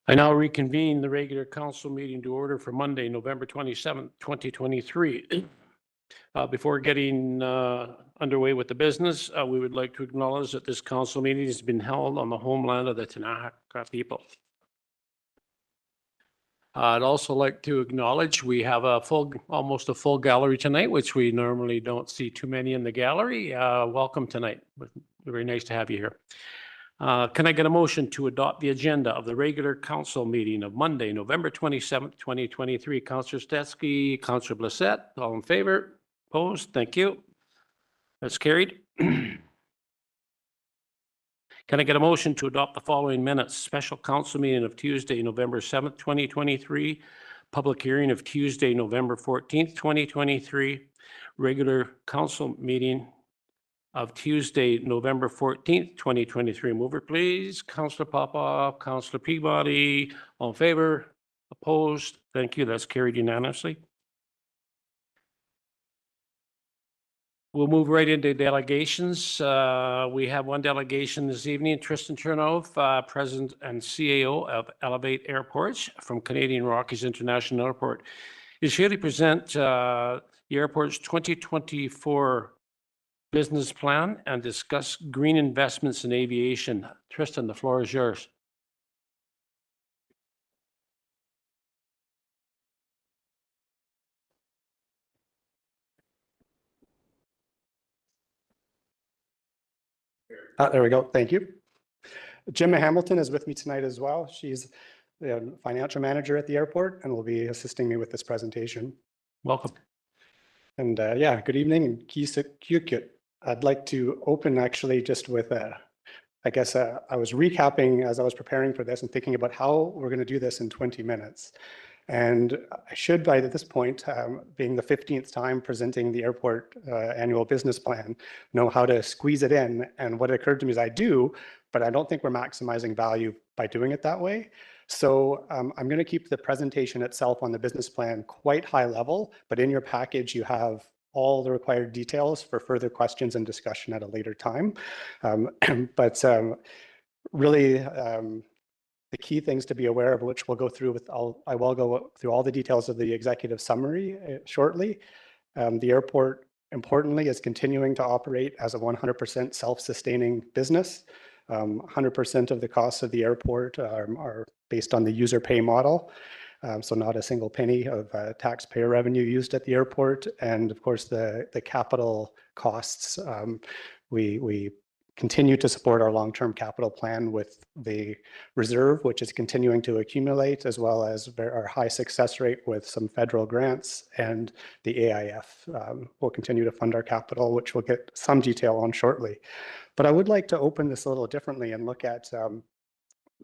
I now reconvene the regular council meeting to order for Monday, November 27th, 2023. Before getting underway with the business, we would like to acknowledge that this council meeting has been held on the homeland of the Tanaka people. I'd also like to acknowledge we have almost a full gallery tonight, which we normally don't see too many in the gallery. Welcome tonight. Very nice to have you here. Can I get a motion to adopt the agenda of the regular council meeting of Monday, November 27th, 2023? Councillor Stetsky, Councillor Blissett, all in favor? Opposed? Thank you. That's carried. Can I get a motion to adopt the following minutes? Special council meeting of Tuesday, November 7th, 2023. Public hearing of Tuesday, November 14th, 2023. Regular council meeting of Tuesday, November 14th, 2023. Mover, please. Councillor Popoff, Councillor Peabody, all in favor? Opposed? Thank you. That's carried unanimously. We'll move right into delegations. We have one delegation this evening, Tristan Chernov, President and CAO of Elevate Airports from Canadian Rockies International Airport, is here to present the airport's 2024 business plan and discuss green investments in aviation. Tristan, the floor is yours. There we go. Thank you. Gemma Hamilton is with me tonight as well. She's the financial manager at the airport and will be assisting me with this presentation. Welcome. And yeah, good evening and Kyukut. I'd like to open actually just with I guess I was recapping as I was preparing for this and thinking about how we're going to do this in 20 minutes. And I should, by this point, being the 15th time presenting the airport annual business plan, know how to squeeze it in. And what occurred to me is I do, but I don't think we're maximizing value by doing it that way. So I'm going to keep the presentation itself on the business plan quite high level, but in your package you have all the required details for further questions and discussion at a later time. Really, the key things to be aware of, which we'll go through I will go through all the details of the executive summary shortly. The airport, importantly, is continuing to operate as a 100% self-sustaining business. 100% of the costs of the airport are based on the user pay model. So not a single penny of taxpayer revenue used at the airport. And of course, the capital costs, we continue to support our long-term capital plan with the reserve, which is continuing to accumulate, as well as our high success rate with some federal grants, and the AIF will continue to fund our capital, which we'll get some detail on shortly. But I would like to open this a little differently and look at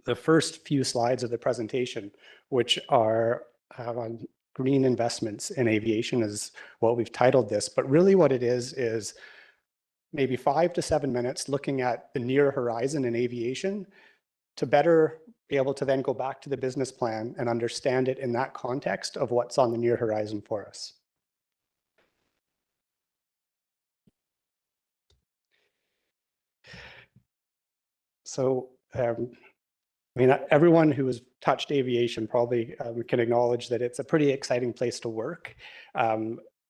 the first few slides of the presentation, which are on green investments in aviation is what we've titled this. But really what it is maybe 5 to 7 minutes looking at the near horizon in aviation to better be able to then go back to the business plan and understand it in that context of what's on the near horizon for us. So, I mean, everyone who has touched aviation probably can acknowledge that it's a pretty exciting place to work.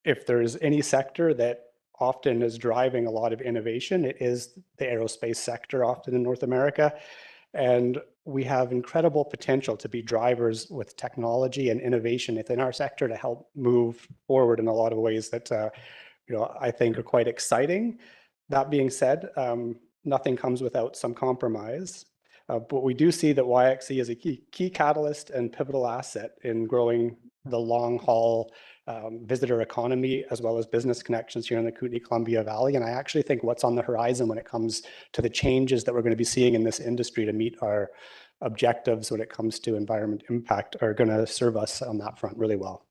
If there's any sector that often is driving a lot of innovation, it is the aerospace sector, often in North America. And we have incredible potential to be drivers with technology and innovation within our sector to help move forward in a lot of ways that I think are quite exciting. That being said, nothing comes without some compromise. But we do see that YXE is a key catalyst and pivotal asset in growing the long haul visitor economy, as well as business connections here in the Kootenay-Columbia Valley. And I actually think what's on the horizon when it comes to the changes that we're going to be seeing in this industry to meet our objectives when it comes to environment impact are going to serve us on that front really well.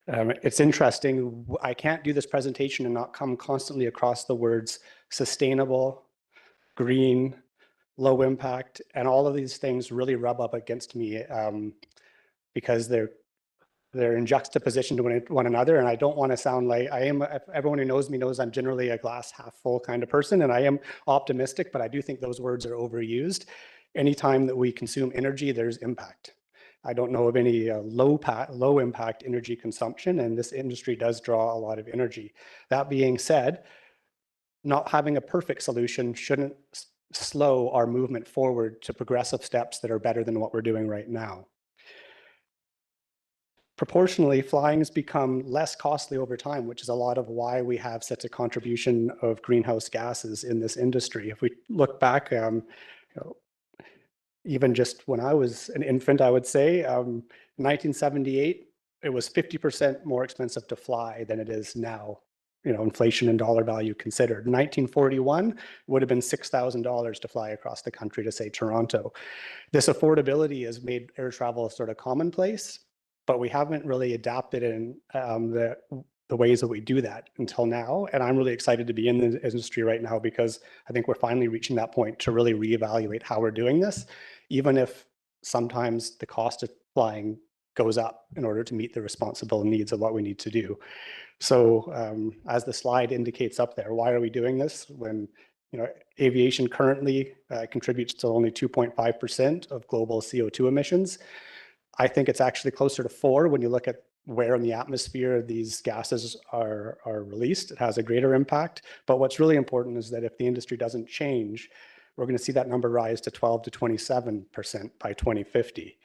It's interesting, I can't do this presentation and not come constantly across the words sustainable, green, low impact, and all of these things really rub up against me because they're they're in juxtaposition to one another. And I don't want to sound like everyone who knows me knows I'm generally a glass half full kind of person, and I am optimistic, but I do think those words are overused. Anytime that we consume energy, there's impact. I don't know of any low impact energy consumption, and this industry does draw a lot of energy. That being said, not having a perfect solution shouldn't slow our movement forward to progressive steps that are better than what we're doing right now. Proportionally, flying has become less costly over time, which is a lot of why we have such a contribution of greenhouse gases in this industry. If we look back, even just when I was an infant, I would say, 1978, it was 50% more expensive to fly than it is now, inflation and dollar value considered. 1941 would have been $6,000 to fly across the country to, say, Toronto. This affordability has made air travel sort of commonplace, but we haven't really adapted in the ways that we do that until now. And I'm really excited to be in the industry right now because I think we're finally reaching that point to really reevaluate how we're doing this, even if sometimes the cost of flying goes up in order to meet the responsible needs of what we need to do. So as the slide indicates up there, why are we doing this when aviation currently contributes to only 2.5% of global CO2 emissions? I think it's actually closer to 4 when you look at where in the atmosphere these gases are released. It has a greater impact. But what's really important is that if the industry doesn't change, we're going to see that number rise to 12 to 27% by 2050.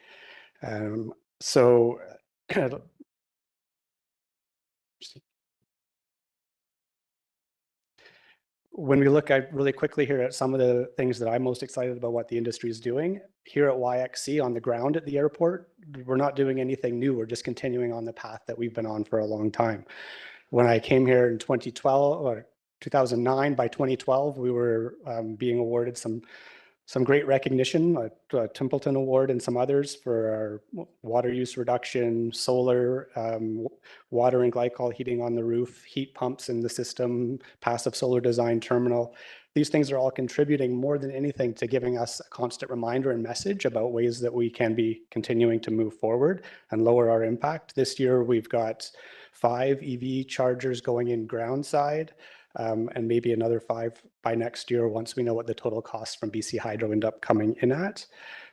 When we look at really quickly here at some of the things that I'm most excited about what the industry is doing, here at YXC on the ground at the airport, we're not doing anything new. We're just continuing on the path that we've been on for a long time. When I came here in 2012 or 2009, by 2012, we were being awarded some great recognition, a Templeton Award and some others for our water use reduction, solar, water and glycol heating on the roof, heat pumps in the system, passive solar design terminal. These things are all contributing more than anything to giving us a constant reminder and message about ways that we can be continuing to move forward and lower our impact. This year, we've got 5 EV chargers going in ground side. And maybe another 5 by next year once we know what the total costs from BC Hydro end up coming in at.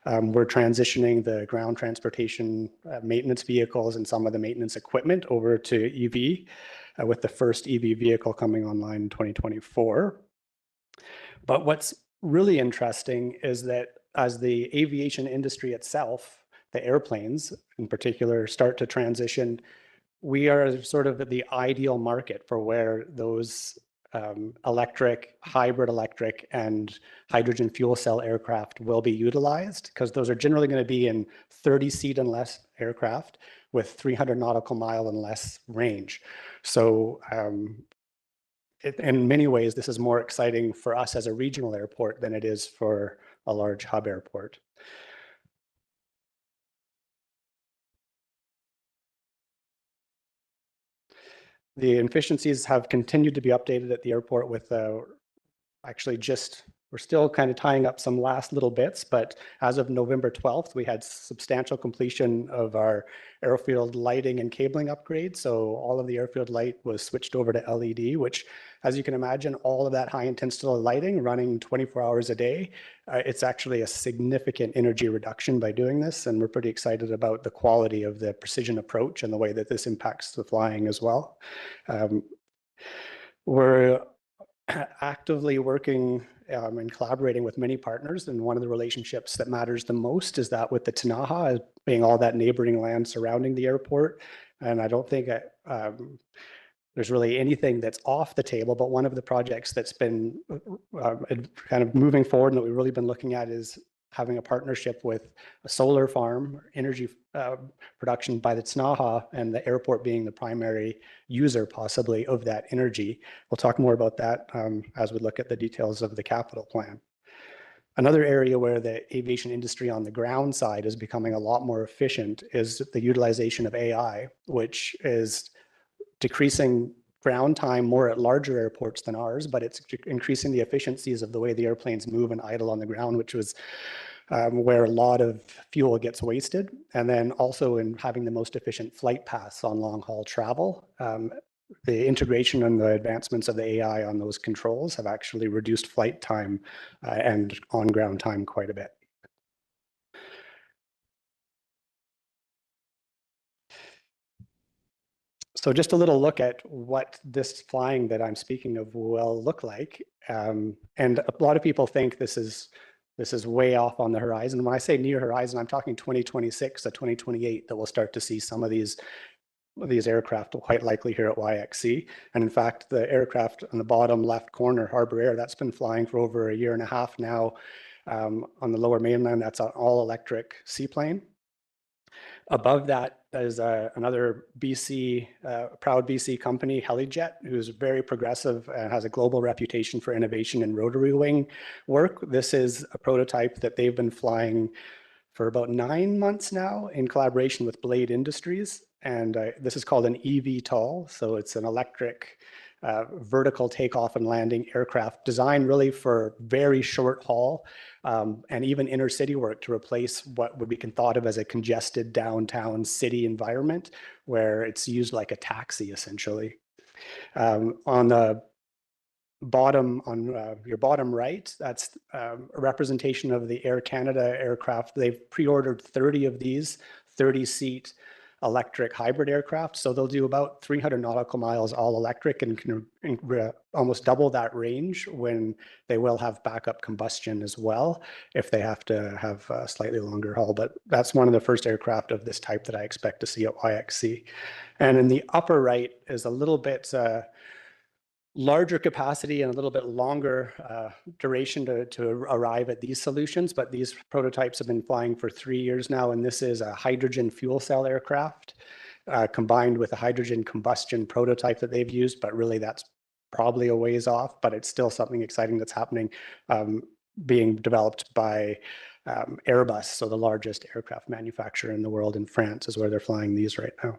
We're transitioning the ground transportation maintenance vehicles and some of the maintenance equipment over to EV, with the first EV vehicle coming online in 2024. But what's really interesting is that as the aviation industry itself, the airplanes in particular, start to transition, we are sort of the ideal market for where those electric, hybrid electric, and hydrogen fuel cell aircraft will be utilized, because those are generally going to be in 30-seat and less aircraft with 300 nautical mile and less range. So in many ways, this is more exciting for us as a regional airport than it is for a large hub airport. The efficiencies have continued to be updated at the airport with actually we're still kind of tying up some last little bits, but as of November 12th, we had substantial completion of our airfield lighting and cabling upgrades. So all of the airfield light was switched over to LED, which, as you can imagine, all of that high intensity lighting running 24 hours a day, it's actually a significant energy reduction by doing this. And we're pretty excited about the quality of the precision approach and the way that this impacts the flying as well. We're actively working and collaborating with many partners, and one of the relationships that matters the most is that with the Tinaha, being all that neighboring land surrounding the airport. And I don't think there's really anything that's off the table, but one of the projects that's been kind of moving forward and that we've really been looking at is having a partnership with a solar farm, energy production by the Tinaha, and the airport being the primary user possibly of that energy. We'll talk more about that as we look at the details of the capital plan. Another area where the aviation industry on the ground side is becoming a lot more efficient is the utilization of AI, which is decreasing ground time more at larger airports than ours, but it's increasing the efficiencies of the way the airplanes move and idle on the ground, which was where a lot of fuel gets wasted. And then also in having the most efficient flight paths on long haul travel. The integration and the advancements of the AI on those controls have actually reduced flight time and on-ground time quite a bit. So just a little look at what this flying that I'm speaking of will look like. And a lot of people think this is way off on the horizon. When I say near horizon, I'm talking 2026 to 2028 that we'll start to see some of these aircraft quite likely here at YXC. And in fact, the aircraft on the bottom left corner, Harbor Air, that's been flying for over a year and a half now on the lower mainland. That's an all-electric seaplane. Above that is another BC, proud BC company, Helijet, who's very progressive and has a global reputation for innovation in rotary wing work. This is a prototype that they've been flying for about 9 months now in collaboration with Blade Industries. And this is called an eVTOL. So it's an electric vertical takeoff and landing aircraft designed really for very short haul and even inner city work to replace what would be thought of as a congested downtown city environment where it's used like a taxi essentially. On the bottom, on your bottom right, that's a representation of the Air Canada aircraft. They've pre-ordered 30 of these 30-seat electric hybrid aircraft. So they'll do about 300 nautical miles all electric and can almost double that range when they will have backup combustion as well if they have to have a slightly longer haul. But that's one of the first aircraft of this type that I expect to see at YXC. And in the upper right is a little bit larger capacity and a little bit longer duration to arrive at these solutions, but these prototypes have been flying for 3 years now, and this is a hydrogen fuel cell aircraft combined with a hydrogen combustion prototype that they've used, but really that's probably a ways off, but it's still something exciting that's happening, being developed by Airbus, so the largest aircraft manufacturer in the world in France is where they're flying these right now.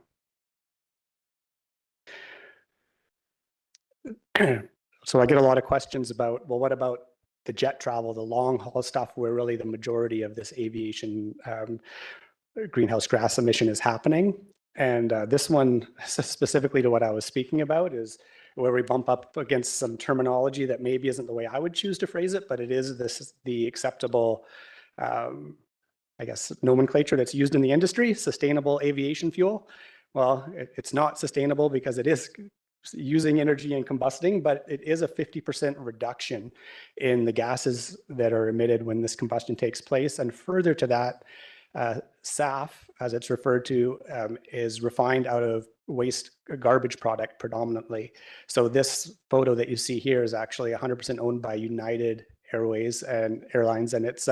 So I get a lot of questions about, well, what about the jet travel, the long haul stuff where really the majority of this aviation greenhouse gas emission is happening. And this one, specifically to what I was speaking about, is where we bump up against some terminology that maybe isn't the way I would choose to phrase it, but it is the acceptable, I guess, nomenclature that's used in the industry, sustainable aviation fuel. Well, it's not sustainable because it is using energy and combusting, but it is a 50% reduction in the gases that are emitted when this combustion takes place. And further to that, SAF, as it's referred to, is refined out of waste garbage product predominantly. So this photo that you see here is actually 100% owned by United Airways and Airlines, and it's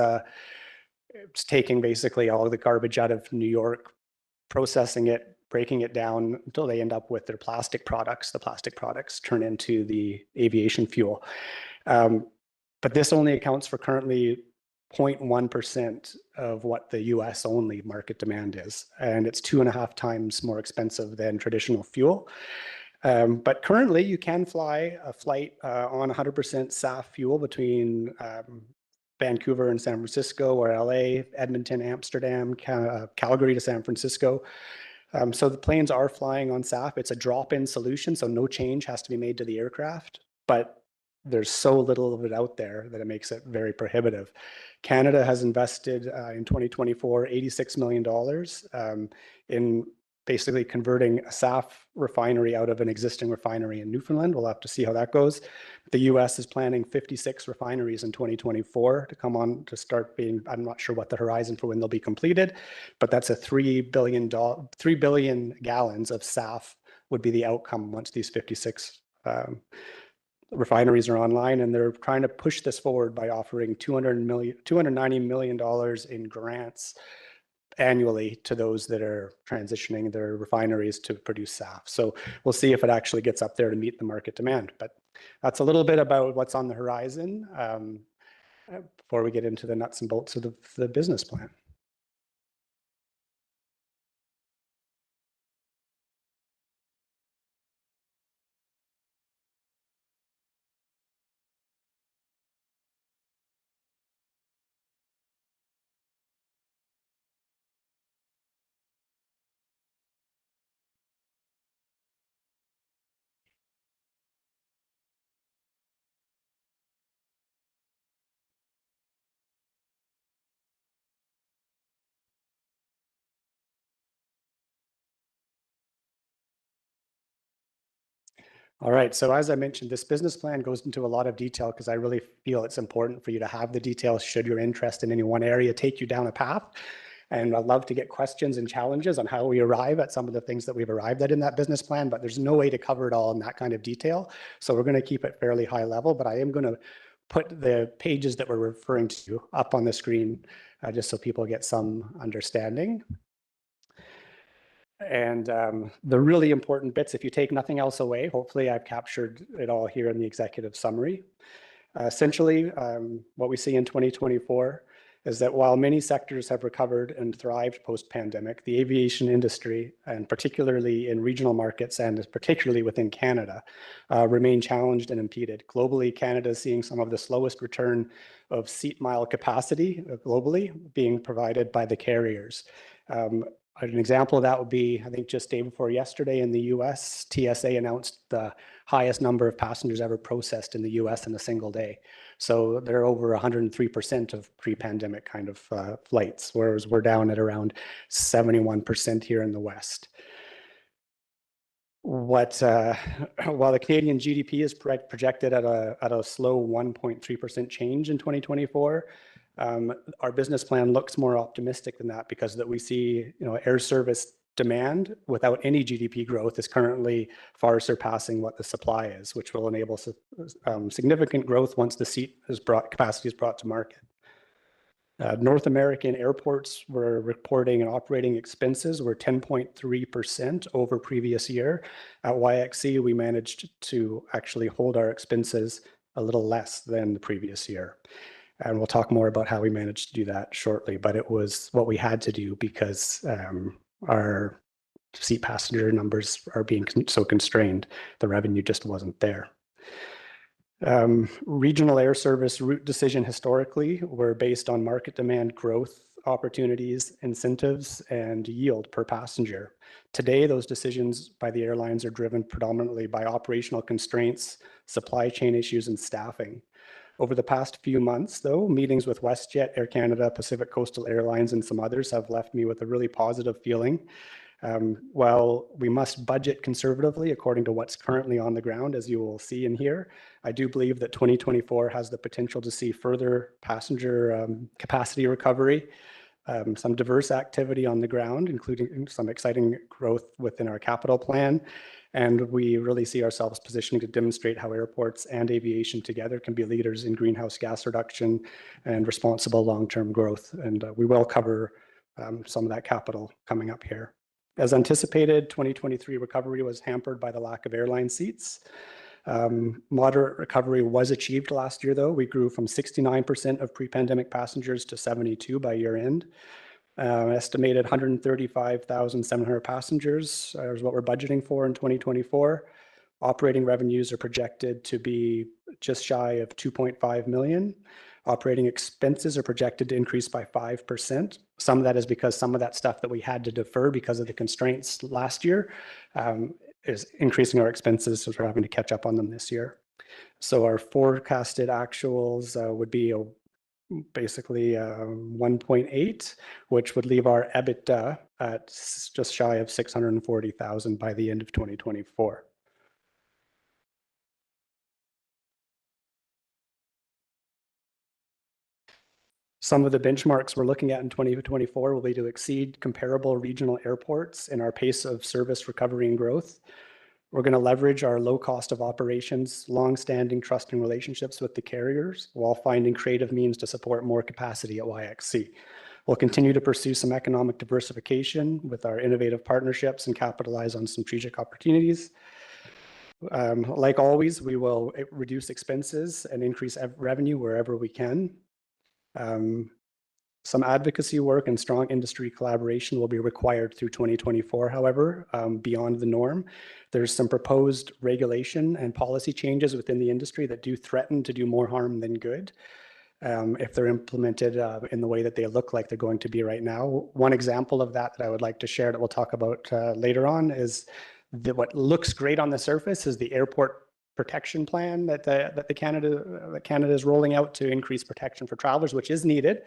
taking basically all of the garbage out of New York, processing it, breaking it down until they end up with their plastic products. The plastic products turn into the aviation fuel. But this only accounts for currently 0.1% of what the US only market demand is. And it's 2.5 times more expensive than traditional fuel. But currently you can fly a flight on 100% SAF fuel between Vancouver and San Francisco, or LA, Edmonton, Amsterdam, Calgary to San Francisco. So the planes are flying on SAF. It's a drop-in solution, so no change has to be made to the aircraft, but there's so little of it out there that it makes it very prohibitive. Canada has invested in 2024 $86 million in basically converting a SAF refinery out of an existing refinery in Newfoundland. We'll have to see how that goes. The US is planning 56 refineries in 2024 to come on to start being, I'm not sure what the horizon for when they'll be completed, but that's a 3 billion gallons of SAF would be the outcome once these 56 refineries are online, and they're trying to push this forward by offering $290 million in grants annually to those that are transitioning their refineries to produce SAF. So we'll see if it actually gets up there to meet the market demand. But that's a little bit about what's on the horizon before we get into the nuts and bolts of the business plan. All right, so as I mentioned, this business plan goes into a lot of detail because I really feel it's important for you to have the details should your interest in any one area take you down a path. And I'd love to get questions and challenges on how we arrive at some of the things that we've arrived at in that business plan, but there's no way to cover it all in that kind of detail. So we're going to keep it fairly high level, but I am going to put the pages that we're referring to up on the screen just so people get some understanding. And the really important bits, if you take nothing else away, hopefully I've captured it all here in the executive summary. Essentially, what we see in 2024 is that while many sectors have recovered and thrived post-pandemic, the aviation industry, and particularly in regional markets and particularly within Canada, remain challenged and impeded. Globally, Canada is seeing some of the slowest return of seat mile capacity globally being provided by the carriers. An example of that would be, I think just day before yesterday in the US, TSA announced the highest number of passengers ever processed in the US in a single day. So they're over 103% of pre-pandemic kind of flights, whereas we're down at around 71% here in the West. While the Canadian GDP is projected at a slow 1.3% change in 2024, our business plan looks more optimistic than that because that we see, air service demand without any GDP growth is currently far surpassing what the supply is, which will enable significant growth once the capacity is brought to market. North American airports were reporting and operating expenses were 10.3% over previous year. At YXC, we managed to actually hold our expenses a little less than the previous year. And we'll talk more about how we managed to do that shortly, but it was what we had to do because our seat passenger numbers are being so constrained. The revenue just wasn't there. Regional air service route decision historically were based on market demand growth opportunities, incentives, and yield per passenger. Today, those decisions by the airlines are driven predominantly by operational constraints, supply chain issues, and staffing. Over the past few months, though, meetings with WestJet, Air Canada, Pacific Coastal Airlines, and some others have left me with a really positive feeling. While we must budget conservatively according to what's currently on the ground, as you will see in here, I do believe that 2024 has the potential to see further passenger capacity recovery, some diverse activity on the ground, including some exciting growth within our capital plan. And we really see ourselves positioning to demonstrate how airports and aviation together can be leaders in greenhouse gas reduction and responsible long-term growth. And we will cover some of that capital coming up here. As anticipated, 2023 recovery was hampered by the lack of airline seats. Moderate recovery was achieved last year, though. We grew from 69% of pre-pandemic passengers to 72% by year end. Estimated 135,700 passengers is what we're budgeting for in 2024. Operating revenues are projected to be just shy of 2.5 million. Operating expenses are projected to increase by 5%. Some of that is because some of that stuff that we had to defer because of the constraints last year is increasing our expenses, so we're having to catch up on them this year. So our forecasted actuals would be basically 1.8, which would leave our EBITDA at just shy of 640,000 by the end of 2024. Some of the benchmarks we're looking at in 2024 will be to exceed comparable regional airports in our pace of service recovery and growth. We're going to leverage our low cost of operations, long-standing trusting relationships with the carriers, while finding creative means to support more capacity at YXC. We'll continue to pursue some economic diversification with our innovative partnerships and capitalize on some strategic opportunities. Like always, we will reduce expenses and increase revenue wherever we can. Some advocacy work and strong industry collaboration will be required through 2024, however, beyond the norm. There's some proposed regulation and policy changes within the industry that do threaten to do more harm than good if they're implemented in the way that they look like they're going to be right now. One example of that I would like to share that we'll talk about later on is that what looks great on the surface is the airport protection plan that Canada is rolling out to increase protection for travelers, which is needed.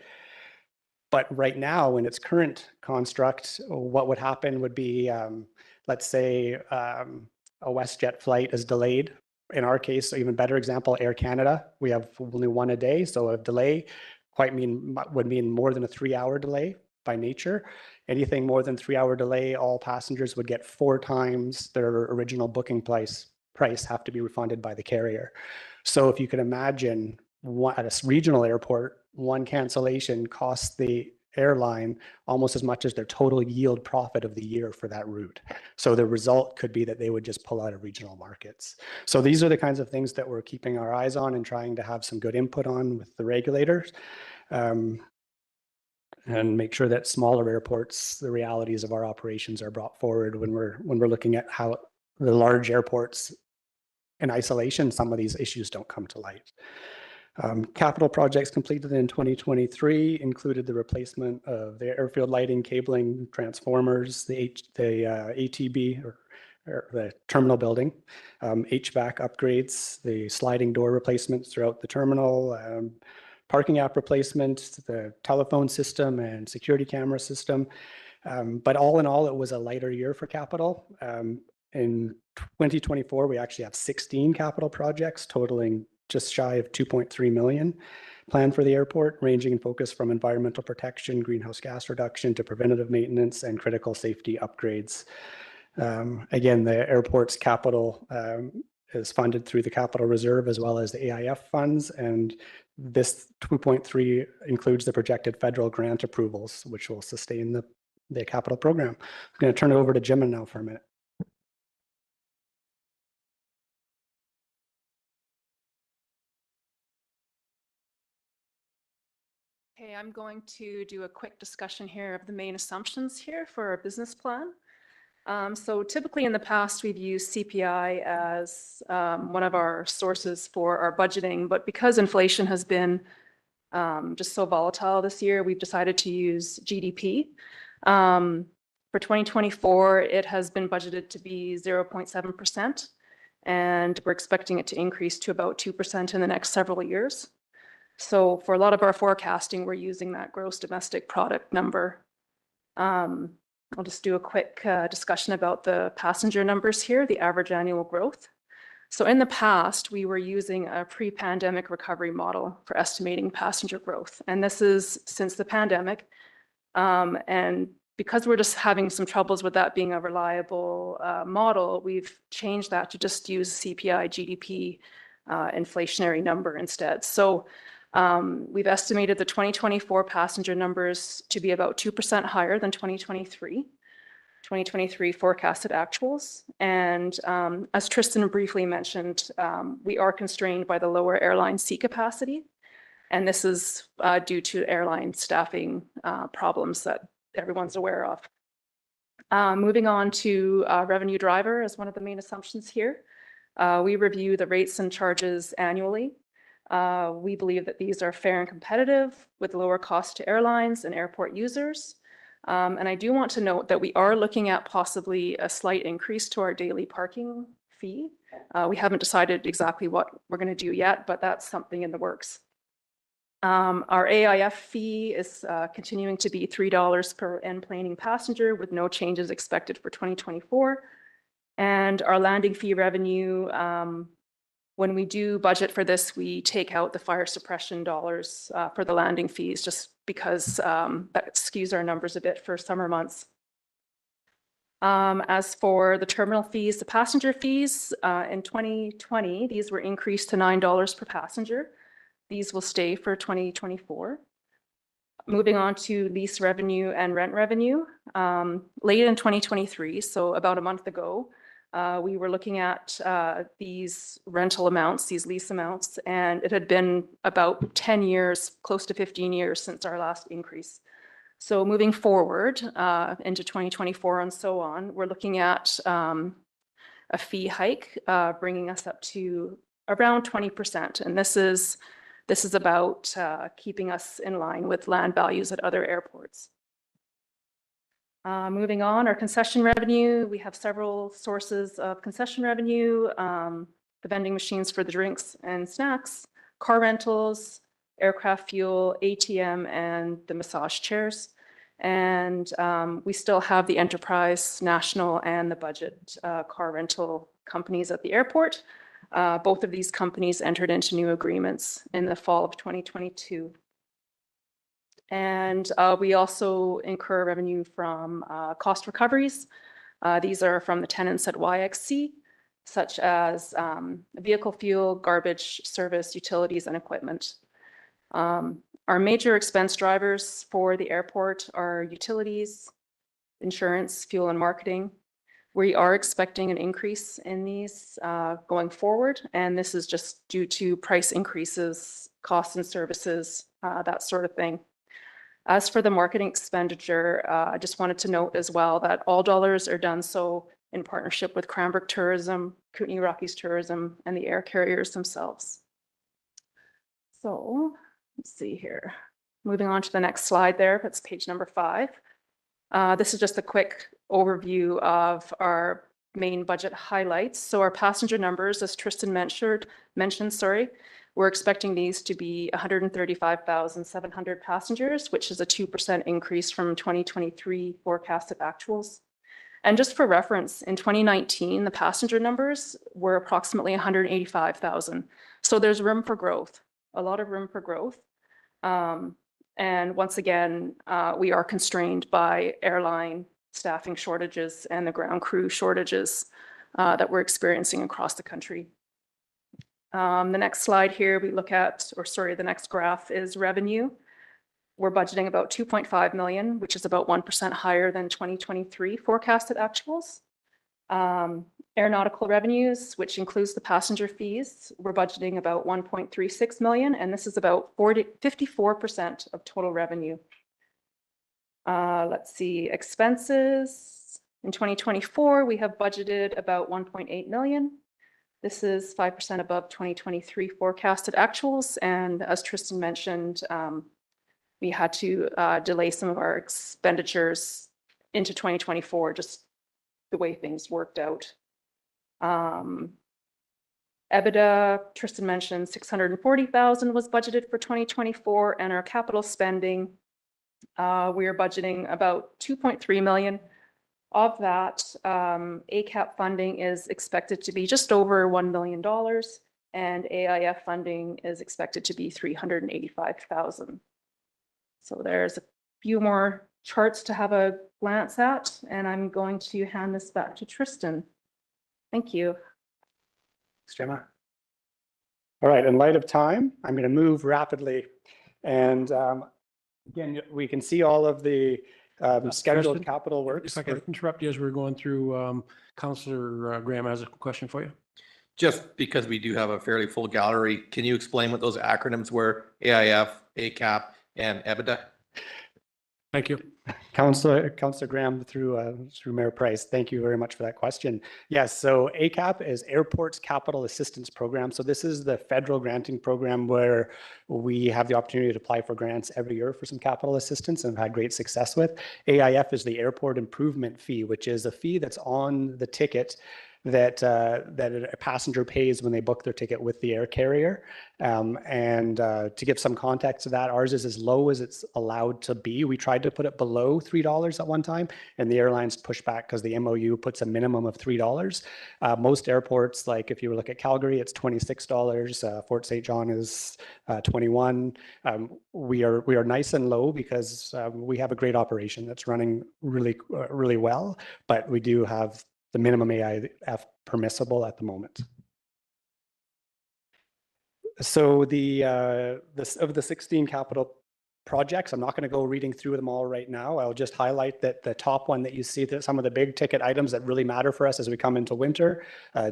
But right now, in its current construct, what would happen would be, let's say, a WestJet flight is delayed, in our case, even better example, Air Canada, we have only one a day, so a delay would mean more than a 3-hour delay by nature. Anything more than 3-hour delay, all passengers would get 4 times their original booking price have to be refunded by the carrier. So if you could imagine, at a regional airport, one cancellation costs the airline almost as much as their total yield profit of the year for that route. So the result could be that they would just pull out of regional markets. So these are the kinds of things that we're keeping our eyes on and trying to have some good input on with the regulators. And make sure that smaller airports, the realities of our operations are brought forward when we're looking at how the large airports in isolation, some of these issues don't come to light. Capital projects completed in 2023 included the replacement of the airfield lighting, cabling, transformers, the ATB or the terminal building, HVAC upgrades, the sliding door replacements throughout the terminal, parking app replacement, the telephone system and security camera system. But all in all, it was a lighter year for capital. In 2024, we actually have 16 capital projects totaling just shy of 2.3 million planned for the airport, ranging in focus from environmental protection, greenhouse gas reduction to preventative maintenance and critical safety upgrades. Again, the airport's capital is funded through the capital reserve as well as the AIF funds, and this 2.3 includes the projected federal grant approvals, which will sustain the capital program. I'm going to turn it over to Jim now for a minute. Okay, I'm going to do a quick discussion here of the main assumptions here for our business plan. So typically in the past, we've used CPI as one of our sources for our budgeting, but because inflation has been just so volatile this year, we've decided to use GDP. For 2024, it has been budgeted to be 0.7%, and we're expecting it to increase to about 2% in the next several years. So for a lot of our forecasting, we're using that gross domestic product number. I'll just do a quick discussion about the passenger numbers here, the average annual growth. So in the past, we were using a pre-pandemic recovery model for estimating passenger growth. And this is since the pandemic. And because we're just having some troubles with that being a reliable model, we've changed that to just use CPI GDP inflationary number instead. So we've estimated the 2024 passenger numbers to be about 2% higher than 2023 forecasted actuals. And as Tristan briefly mentioned, we are constrained by the lower airline seat capacity. And this is due to airline staffing problems that everyone's aware of. Moving on to revenue driver as one of the main assumptions here. We review the rates and charges annually. We believe that these are fair and competitive with lower cost to airlines and airport users. And I do want to note that we are looking at possibly a slight increase to our daily parking fee. We haven't decided exactly what we're going to do yet, but that's something in the works. Our AIF fee is continuing to be $3 per enplaning passenger with no changes expected for 2024. And our landing fee revenue, when we do budget for this, we take out the fire suppression dollars for the landing fees just because that skews our numbers a bit for summer months. As for the terminal fees, the passenger fees in 2020, these were increased to $9 per passenger. These will stay for 2024. Moving on to lease revenue and rent revenue. Late in 2023, so about a month ago, we were looking at these rental amounts, these lease amounts, and it had been about 10 years, close to 15 years since our last increase. So moving forward into 2024 and so on, we're looking at a fee hike, bringing us up to around 20%. And this is about keeping us in line with land values at other airports. Moving on, our concession revenue, we have several sources of concession revenue, the vending machines for the drinks and snacks, car rentals, aircraft fuel, ATM, and the massage chairs. And we still have the enterprise, national, and the budget car rental companies at the airport. Both of these companies entered into new agreements in the fall of 2022. And we also incur revenue from cost recoveries. These are from the tenants at YXC, such as vehicle fuel, garbage, service, utilities, and equipment. Our major expense drivers for the airport are utilities, insurance, fuel, and marketing. We are expecting an increase in these going forward, and this is just due to price increases, costs and services, that sort of thing. As for the marketing expenditure, I just wanted to note as well that all dollars are done so in partnership with Cranbrook Tourism, Kootenay Rockies Tourism, and the air carriers themselves. So let's see here. Moving on to the next slide there, that's page number 5. This is just a quick overview of our main budget highlights. So our passenger numbers, as Tristan mentioned, we're expecting these to be 135,700 passengers, which is a 2% increase from 2023 forecasted actuals. And just for reference, in 2019, the passenger numbers were approximately 185,000. So there's room for growth, a lot of room for growth. And once again, we are constrained by airline staffing shortages and the ground crew shortages that we're experiencing across the country. The next slide here, we look at, the next graph is revenue. We're budgeting about 2.5 million, which is about 1% higher than 2023 forecasted actuals. Aeronautical revenues, which includes the passenger fees, we're budgeting about 1.36 million, and this is about 54% of total revenue. Let's see, expenses. In 2024, we have budgeted about 1.8 million. This is 5% above 2023 forecasted actuals, and as Tristan mentioned, we had to delay some of our expenditures into 2024, just the way things worked out. EBITDA, Tristan mentioned 640,000 was budgeted for 2024, and our capital spending, we are budgeting about 2.3 million. Of that, ACAP funding is expected to be just over $1 million, and AIF funding is expected to be 385,000. So there's a few more charts to have a glance at, and I'm going to hand this back to Tristan. Thank you. Thanks, Gemma. All right, in light of time, I'm going to move rapidly. And again, we can see all of the scheduled Tristan, capital works. If I could interrupt you as we're going through, Councillor Graham has a question for you. Just because we do have a fairly full gallery, can you explain what those acronyms were? AIF, ACAP, and EBITDA? Thank you. Councillor Graham through Mayor Price. Thank you very much for that question. Yes, so ACAP is Airports Capital Assistance Program. So this is the federal granting program where we have the opportunity to apply for grants every year for some capital assistance and have had great success with. AIF is the Airport Improvement Fee, which is a fee that's on the ticket that a passenger pays when they book their ticket with the air carrier. To give some context to that, ours is as low as it's allowed to be. We tried to put it below $3 at one time, and the airlines pushed back because the MOU puts a minimum of $3. Most airports, like if you look at Calgary, it's $26. Fort St. John is $21. We are nice and low because we have a great operation that's running really well, but we do have the minimum AIF permissible at the moment. So of the 16 capital projects, I'm not going to go reading through them all right now. I'll just highlight that the top one that you see, that some of the big ticket items that really matter for us as we come into winter,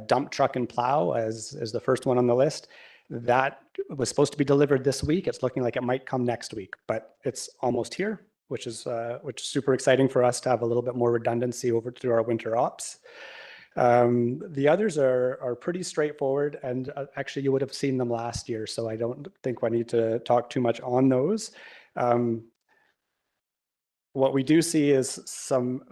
dump truck and plow as the first one on the list. That was supposed to be delivered this week. It's looking like it might come next week, but it's almost here, which is super exciting for us to have a little bit more redundancy over through our winter ops. The others are pretty straightforward, and actually you would have seen them last year, so I don't think I need to talk too much on those. What we do see is some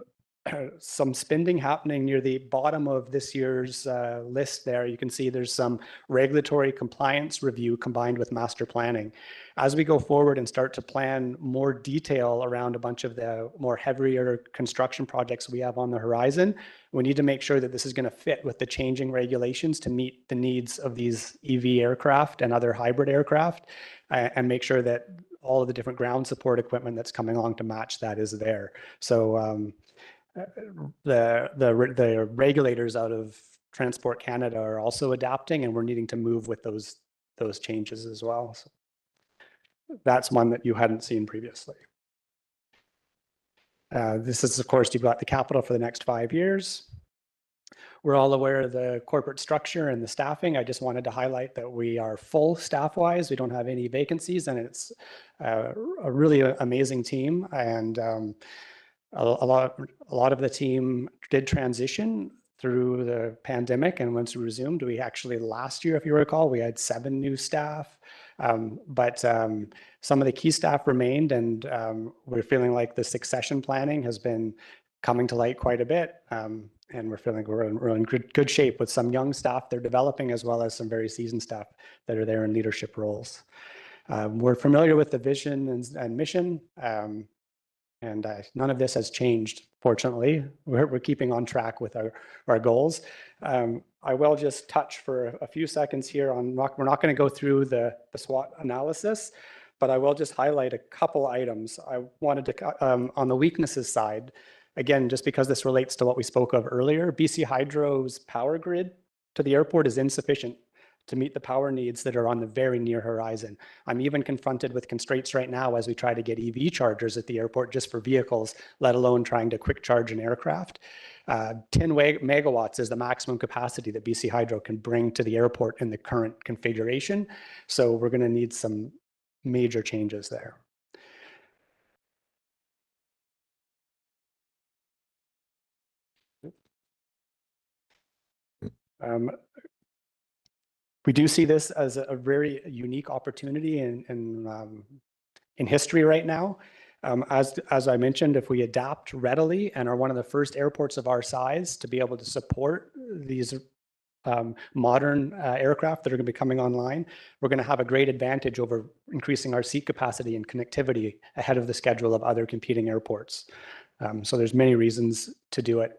some spending happening near the bottom of this year's list there. You can see there's some regulatory compliance review combined with master planning. As we go forward and start to plan more detail around a bunch of the more heavier construction projects we have on the horizon, we need to make sure that this is going to fit with the changing regulations to meet the needs of these EV aircraft and other hybrid aircraft, and make sure that all of the different ground support equipment that's coming along to match that is there. So the regulators out of Transport Canada are also adapting, and we're needing to move with those changes as well. So that's one that you hadn't seen previously. This is, of course, you've got the capital for the next 5 years. We're all aware of the corporate structure and the staffing. I just wanted to highlight that we are full staff-wise. We don't have any vacancies, and it's a really amazing team. And a lot of the team did transition through the pandemic, and once we resumed, we actually last year, if you recall, we had 7 new staff, but some of the key staff remained, and we're feeling like the succession planning has been coming to light quite a bit, and we're feeling we're in good shape with some young staff they're developing, as well as some very seasoned staff that are there in leadership roles. We're familiar with the vision and mission, and none of this has changed, fortunately. We're keeping on track with our goals. I will just touch for a few seconds here on, we're not going to go through the SWOT analysis, but I will just highlight a couple items. I wanted to, on the weaknesses side, again, just because this relates to what we spoke of earlier, BC Hydro's power grid to the airport is insufficient to meet the power needs that are on the very near horizon. I'm even confronted with constraints right now as we try to get EV chargers at the airport just for vehicles, let alone trying to quick charge an aircraft. 10 megawatts is the maximum capacity that BC Hydro can bring to the airport in the current configuration. So we're going to need some major changes there. We do see this as a very unique opportunity in history right now. As I mentioned, if we adapt readily and are one of the first airports of our size to be able to support these modern aircraft that are going to be coming online, we're going to have a great advantage over increasing our seat capacity and connectivity ahead of the schedule of other competing airports. So there's many reasons to do it.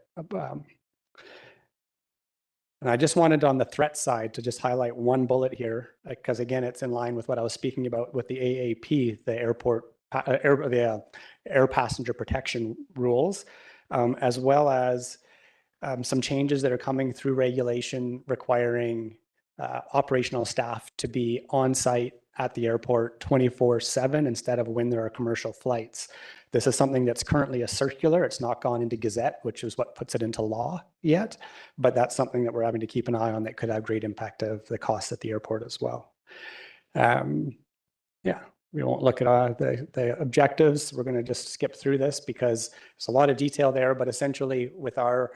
And I just wanted on the threat side to just highlight one bullet here, because again, it's in line with what I was speaking about with the AAP, the air passenger protection rules, as well as some changes that are coming through regulation requiring operational staff to be on site at the airport 24/7 instead of when there are commercial flights. This is something that's currently a circular. It's not gone into Gazette, which is what puts it into law yet, but that's something that we're having to keep an eye on that could have great impact of the costs at the airport as well. Yeah, we won't look at the objectives. We're going to just skip through this because there's a lot of detail there, but essentially with our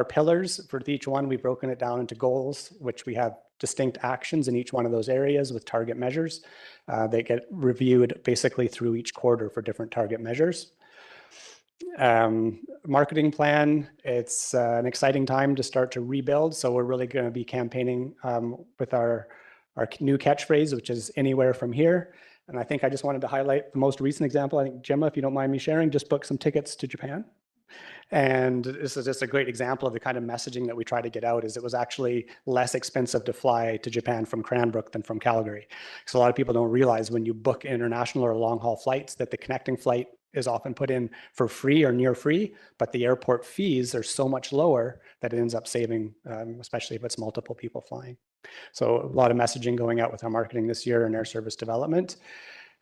pillars for each one, we've broken it down into goals, which we have distinct actions in each one of those areas with target measures. They get reviewed basically through each quarter for different target measures. Marketing plan, it's an exciting time to start to rebuild. So we're really going to be campaigning with our new catchphrase, which is anywhere from here. And I think I just wanted to highlight the most recent example. I think, Gemma, if you don't mind me sharing, just booked some tickets to Japan. And this is just a great example of the kind of messaging that we try to get out. Is it was actually less expensive to fly to Japan from Cranbrook than from Calgary. So a lot of people don't realize when you book international or long haul flights that the connecting flight is often put in for free or near free, but the airport fees are so much lower that it ends up saving, especially if it's multiple people flying. So a lot of messaging going out with our marketing this year and air service development.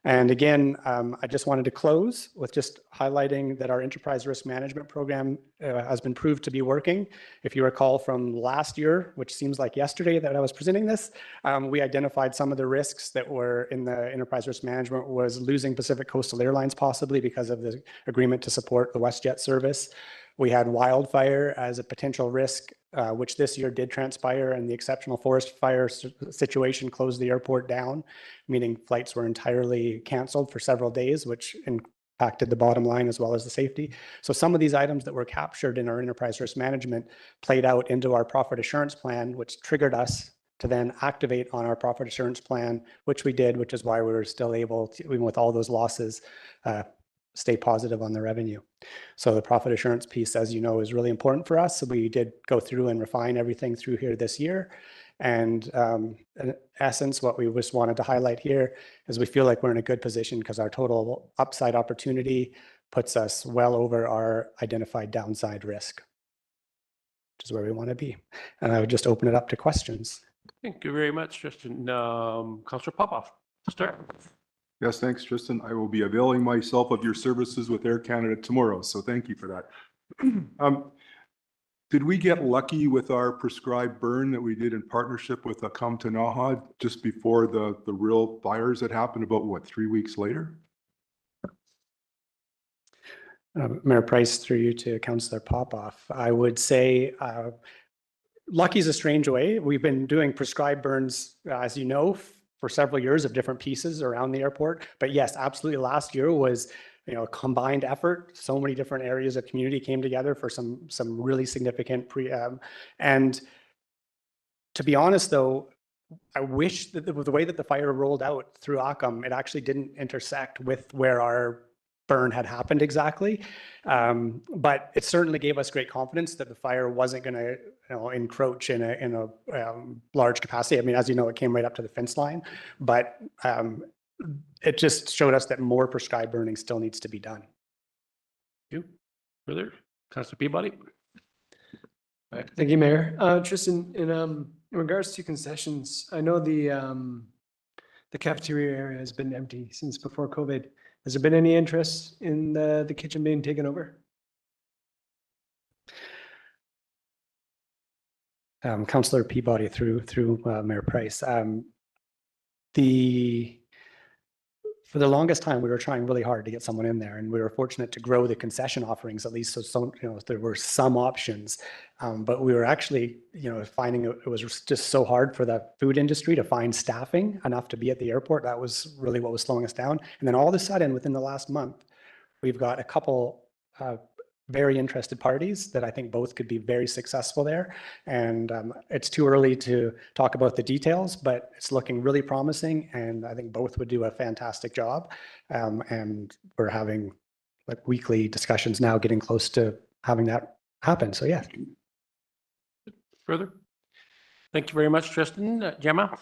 And again, I just wanted to close with just highlighting that our enterprise risk management program has been proved to be working. If you recall from last year, which seems like yesterday that I was presenting this, we identified some of the risks that were in the enterprise risk management was losing Pacific Coastal Airlines possibly because of the agreement to support the WestJet service. We had wildfire as a potential risk, which this year did transpire, and the exceptional forest fire situation closed the airport down, meaning flights were entirely canceled for several days, which impacted the bottom line as well as the safety. So some of these items that were captured in our enterprise risk management played out into our profit assurance plan, which triggered us to then activate on our profit assurance plan, which we did, which is why we were still able to, even with all those losses, stay positive on the revenue. So the profit assurance piece, as you know, is really important for us. So we did go through and refine everything through here this year. And in essence, what we just wanted to highlight here is we feel like we're in a good position because our total upside opportunity puts us well over our identified downside risk, which is where we want to be. And I would just open it up to questions. Thank you very much, Tristan. Councillor Popoff, start. Yes, thanks, Tristan. I will be availing myself of your services with Air Canada tomorrow, so thank you for that. Did we get lucky with our prescribed burn that we did in partnership with Kamtanaha just before the real fires that happened about, what, 3 weeks later? Mayor Price, through you to Councillor Popoff, I would say lucky is a strange way. We've been doing prescribed burns, as you know, for several years of different pieces around the airport. But yes, absolutely, last year was a combined effort. So many different areas of community came together for some really significant and to be honest, though, I wish that the way that the fire rolled out through Occam, it actually didn't intersect with where our burn had happened exactly. But it certainly gave us great confidence that the fire wasn't going to encroach in a large capacity. I mean, as you know, it came right up to the fence line, but it just showed us that more prescribed burning still needs to be done. You further, Councillor Peabody. Thank you, Mayor. Tristan, in regards to concessions, I know the cafeteria area has been empty since before COVID. Has there been any interest in the kitchen being taken over? Councillor Peabody through Mayor Price. For the longest time, we were trying really hard to get someone in there, and we were fortunate to grow the concession offerings at least. So there were some options, but we were actually finding it was just so hard for the food industry to find staffing enough to be at the airport. That was really what was slowing us down. And then all of a sudden, within the last month, we've got a couple very interested parties that I think both could be very successful there. And it's too early to talk about the details, but it's looking really promising. And I think both would do a fantastic job. And we're having like weekly discussions now, getting close to having that happen. So yeah. Further? Thank you very much, Tristan. Gemma,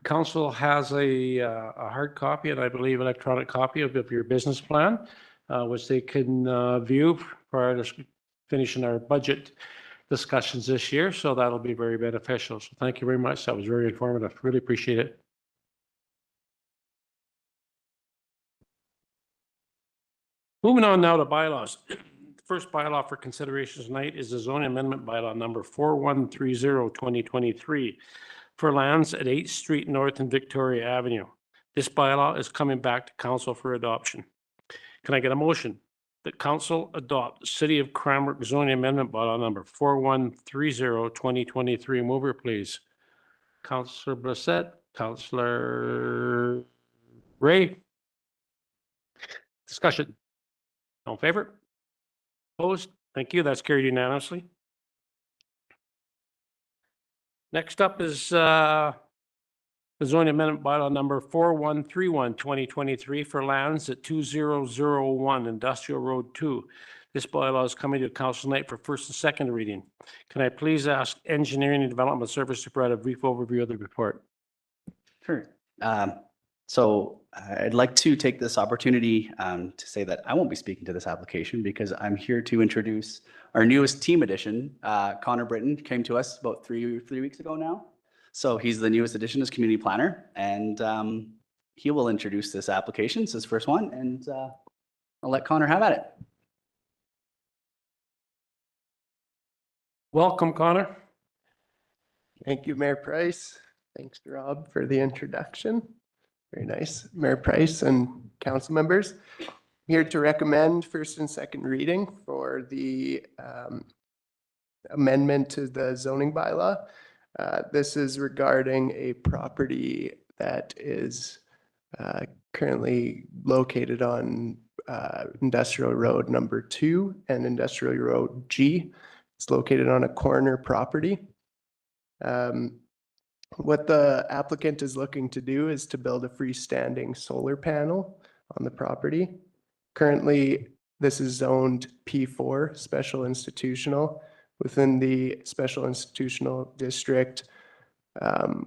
council has a hard copy and I believe electronic copy of your business plan, which they can view prior to finishing our budget discussions this year. So that'll be very beneficial. So thank you very much. That was very informative. Really appreciate it. Moving on now to bylaws. The first bylaw for consideration tonight is the zoning amendment bylaw number 4130-2023 for lands at 8th Street North and Victoria Avenue. This bylaw is coming back to council for adoption. Can I get a motion that council adopt the City of Cranbrook zoning amendment bylaw number 4130-2023? Mover, please. Councillor Blissett, Councillor Ray. Discussion. All in favor? Opposed? Thank you. That's carried unanimously. Next up is the zoning amendment bylaw number 4131-2023 for lands at 2001 Industrial Road 2. This bylaw is coming to council tonight for first and second reading. Can I please ask Engineering and Development Service to provide a brief overview of the report? Sure. So I'd like to take this opportunity to say that I won't be speaking to this application because I'm here to introduce our newest team addition. Connor Britton came to us about three weeks ago now. So he's the newest addition as community planner, and he will introduce this application. It's his first one, and I'll let Connor have at it. Welcome, Connor. Thank you, Mayor Price. Thanks, Rob, for the introduction. Very nice. Mayor Price and council members, here to recommend first and second reading for the amendment to the zoning bylaw. This is regarding a property that is currently located on Industrial Road number 2 and Industrial Road G. It's located on a corner property. What the applicant is looking to do is to build a freestanding solar panel on the property. Currently, this is zoned P4, special institutional. Within the special institutional district,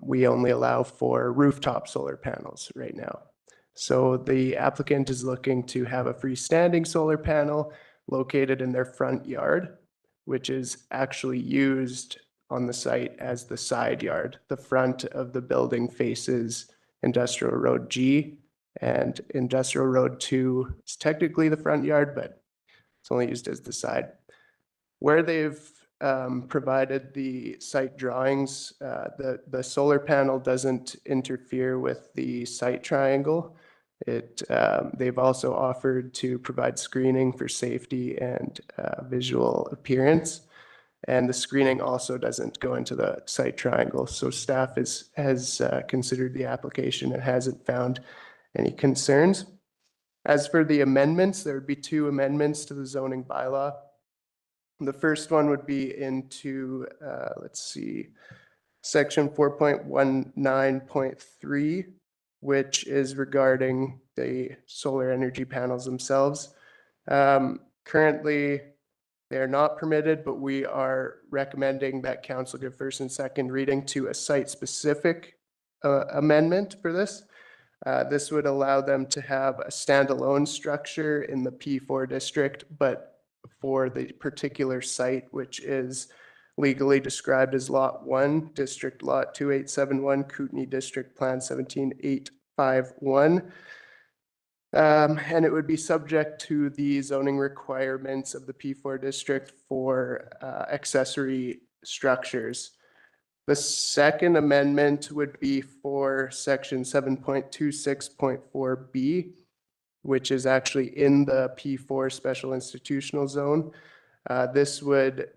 we only allow for rooftop solar panels right now. So the applicant is looking to have a freestanding solar panel located in their front yard, which is actually used on the site as the side yard. The front of the building faces Industrial Road G, and Industrial Road 2 is technically the front yard, but it's only used as the side. Where they've provided the site drawings, the solar panel doesn't interfere with the site triangle. They've also offered to provide screening for safety and visual appearance. And the screening also doesn't go into the site triangle. So staff has considered the application and hasn't found any concerns. As for the amendments, there would be 2 amendments to the zoning bylaw. The first one would be into, let's see, section 4.19.3, which is regarding the solar energy panels themselves. Currently, they are not permitted, but we are recommending that council give first and second reading to a site-specific amendment for this. This would allow them to have a standalone structure in the P4 district, but for the particular site, which is legally described as Lot 1, District Lot 2871, Kootenai District Plan 17851. And it would be subject to the zoning requirements of the P4 district for accessory structures. The second amendment would be for section 7.26.4B, which is actually in the P4 special institutional zone. This would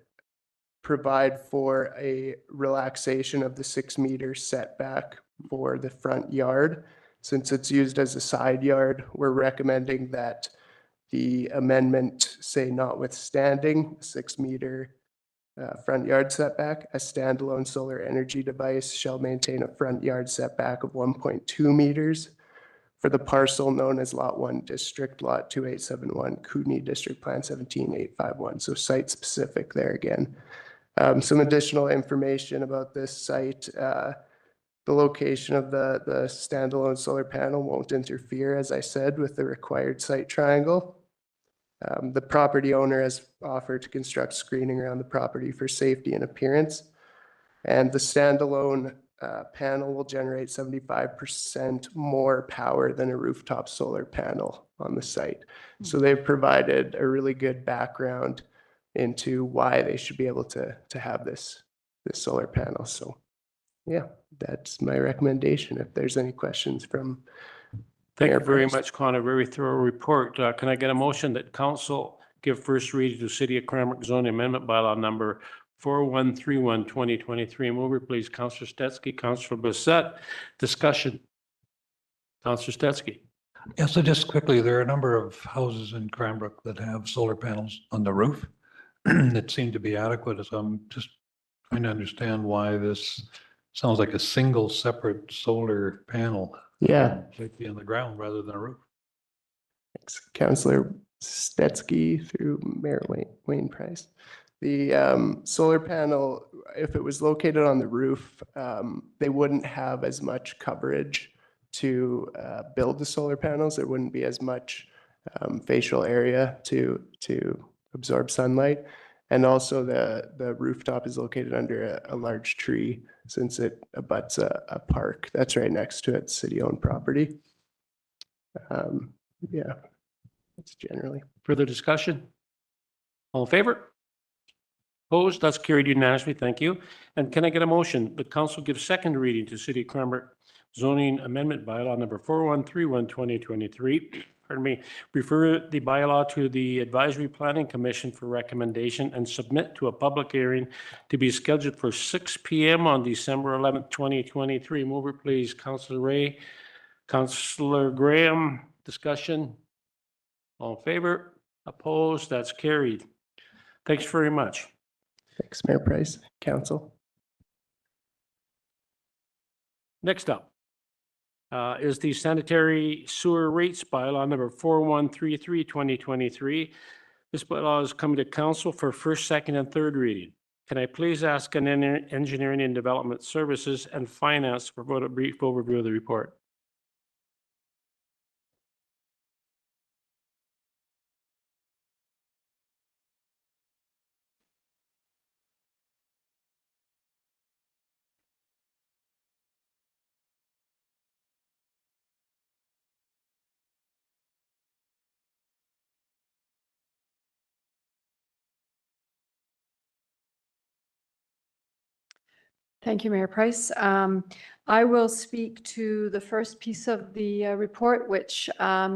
provide for a relaxation of the 6-meter setback for the front yard. Since it's used as a side yard, we're recommending that the amendment say notwithstanding 6-meter front yard setback, a standalone solar energy device shall maintain a front yard setback of 1.2 meters for the parcel known as Lot 1 District, Lot 2871, Kootenai District Plan 17851. So site specific there again. Some additional information about this site. The location of the standalone solar panel won't interfere, as I said, with the required site triangle. The property owner has offered to construct screening around the property for safety and appearance. And the standalone panel will generate 75% more power than a rooftop solar panel on the site. So they've provided a really good background into why they should be able to have this solar panel. So yeah, that's my recommendation. If there's any questions from Thank you Mayor very Price. much, Connor. Very thorough report. Can I get a motion that council give first reading to City of Cranbrook zoning amendment bylaw number 4131 2023? Mover, please. Councillor Stetsky, Councillor Bissett. Discussion. Councillor Stetsky. Yeah, so just quickly, there are a number of houses in Cranbrook that have solar panels on the roof that seem to be adequate. So I'm just trying to understand why this sounds like a single separate solar panel. Yeah. Should be on the ground rather than a roof. Thanks, Councillor Stetsky through Mayor Wayne Price. The solar panel, if it was located on the roof, they wouldn't have as much coverage to build the solar panels. There wouldn't be as much facial area to absorb sunlight. And also the rooftop is located under a large tree since it abuts a park that's right next to it, city-owned property. Yeah, that's generally. Further discussion? All in favor? Opposed? That's carried unanimously. Thank you. And can I get a motion that council give second reading to City of Cranbrook zoning amendment bylaw number 4131 2023? Pardon me, refer the bylaw to the Advisory Planning Commission for recommendation and submit to a public hearing to be scheduled for 6 p.m. on December 11th, 2023. Mover, please. Councillor Ray, Councillor Graham, discussion? All in favor? Opposed? That's carried. Thanks very much. Thanks, Mayor Price, Council. Next up is the sanitary sewer rates bylaw number 4133, 2023. This bylaw is coming to council for first, second, and third reading. Can I please ask an engineering and development services and finance to provide a brief overview of the report? Thank you, Mayor Price. I will speak to the first piece of the report, which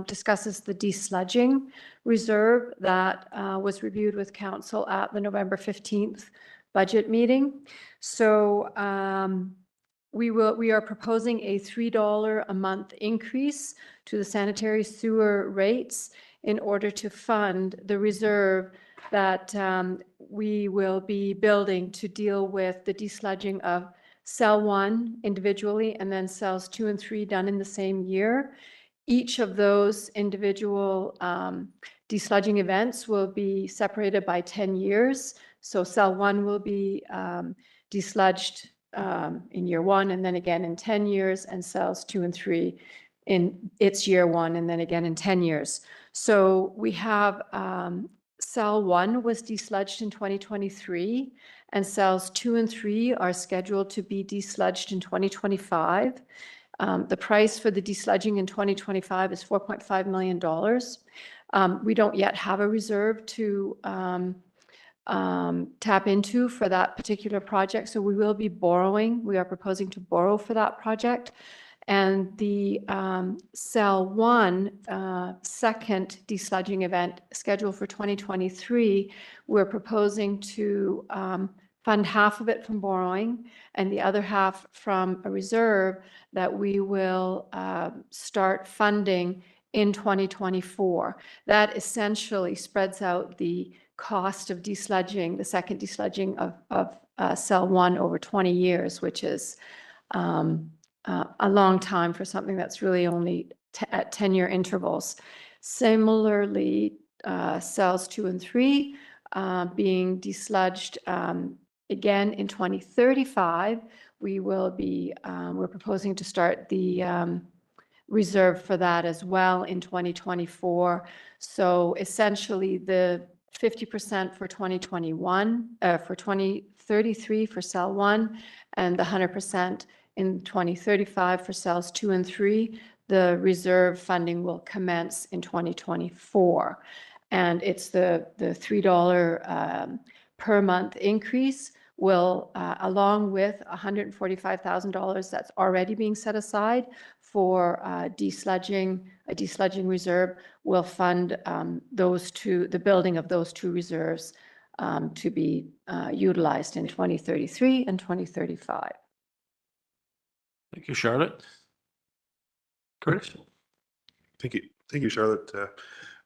discusses the desludging reserve that was reviewed with council at the November 15th budget meeting. So we are proposing a $3 a month increase to the sanitary sewer rates in order to fund the reserve that we will be building to deal with the desludging of cell 1 individually and then cells 2 and 3 done in the same year. Each of those individual desludging events will be separated by 10 years. So cell 1 will be desludged in year 1 and then again in 10 years, and cells 2 and 3 in its year 1 and then again in 10 years. So we have cell 1 was desludged in 2023, and cells 2 and 3 are scheduled to be desludged in 2025. The price for the desludging in 2025 is $4.5 million. We don't yet have a reserve to tap into for that particular project, so we will be borrowing. We are proposing to borrow for that project. And the cell 1 second desludging event scheduled for 2023, we're proposing to fund half of it from borrowing and the other half from a reserve that we will start funding in 2024. That essentially spreads out the cost of desludging, the second desludging of cell 1 over 20 years, which is a long time for something that's really only at 10-year intervals. Similarly, cells 2 and 3 being desludged again in 2035. We're proposing to start the reserve for that as well in 2024. So essentially the 50% for 2021, for 2033 for cell 1, and the 100% in 2035 for cells 2 and 3, the reserve funding will commence in 2024. And it's the $3 per month increase will, along with $145,000 that's already being set aside for desludging, a desludging reserve, will fund the building of those two reserves to be utilized in 2033 and 2035. Thank you, Charlotte. Curtis? Thank you, Charlotte.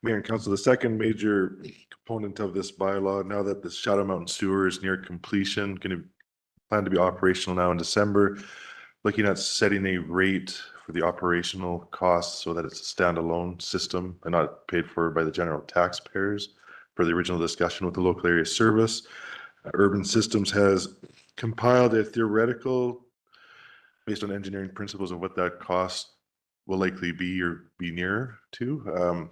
Mayor and Council, the second major component of this bylaw, now that the Shadow Mountain Sewer is near completion, going to plan to be operational now in December, looking at setting a rate for the operational costs so that it's a standalone system and not paid for by the general taxpayers per the original discussion with the local area service. Urban Systems has compiled a theoretical based on engineering principles of what that cost will likely be or be near to.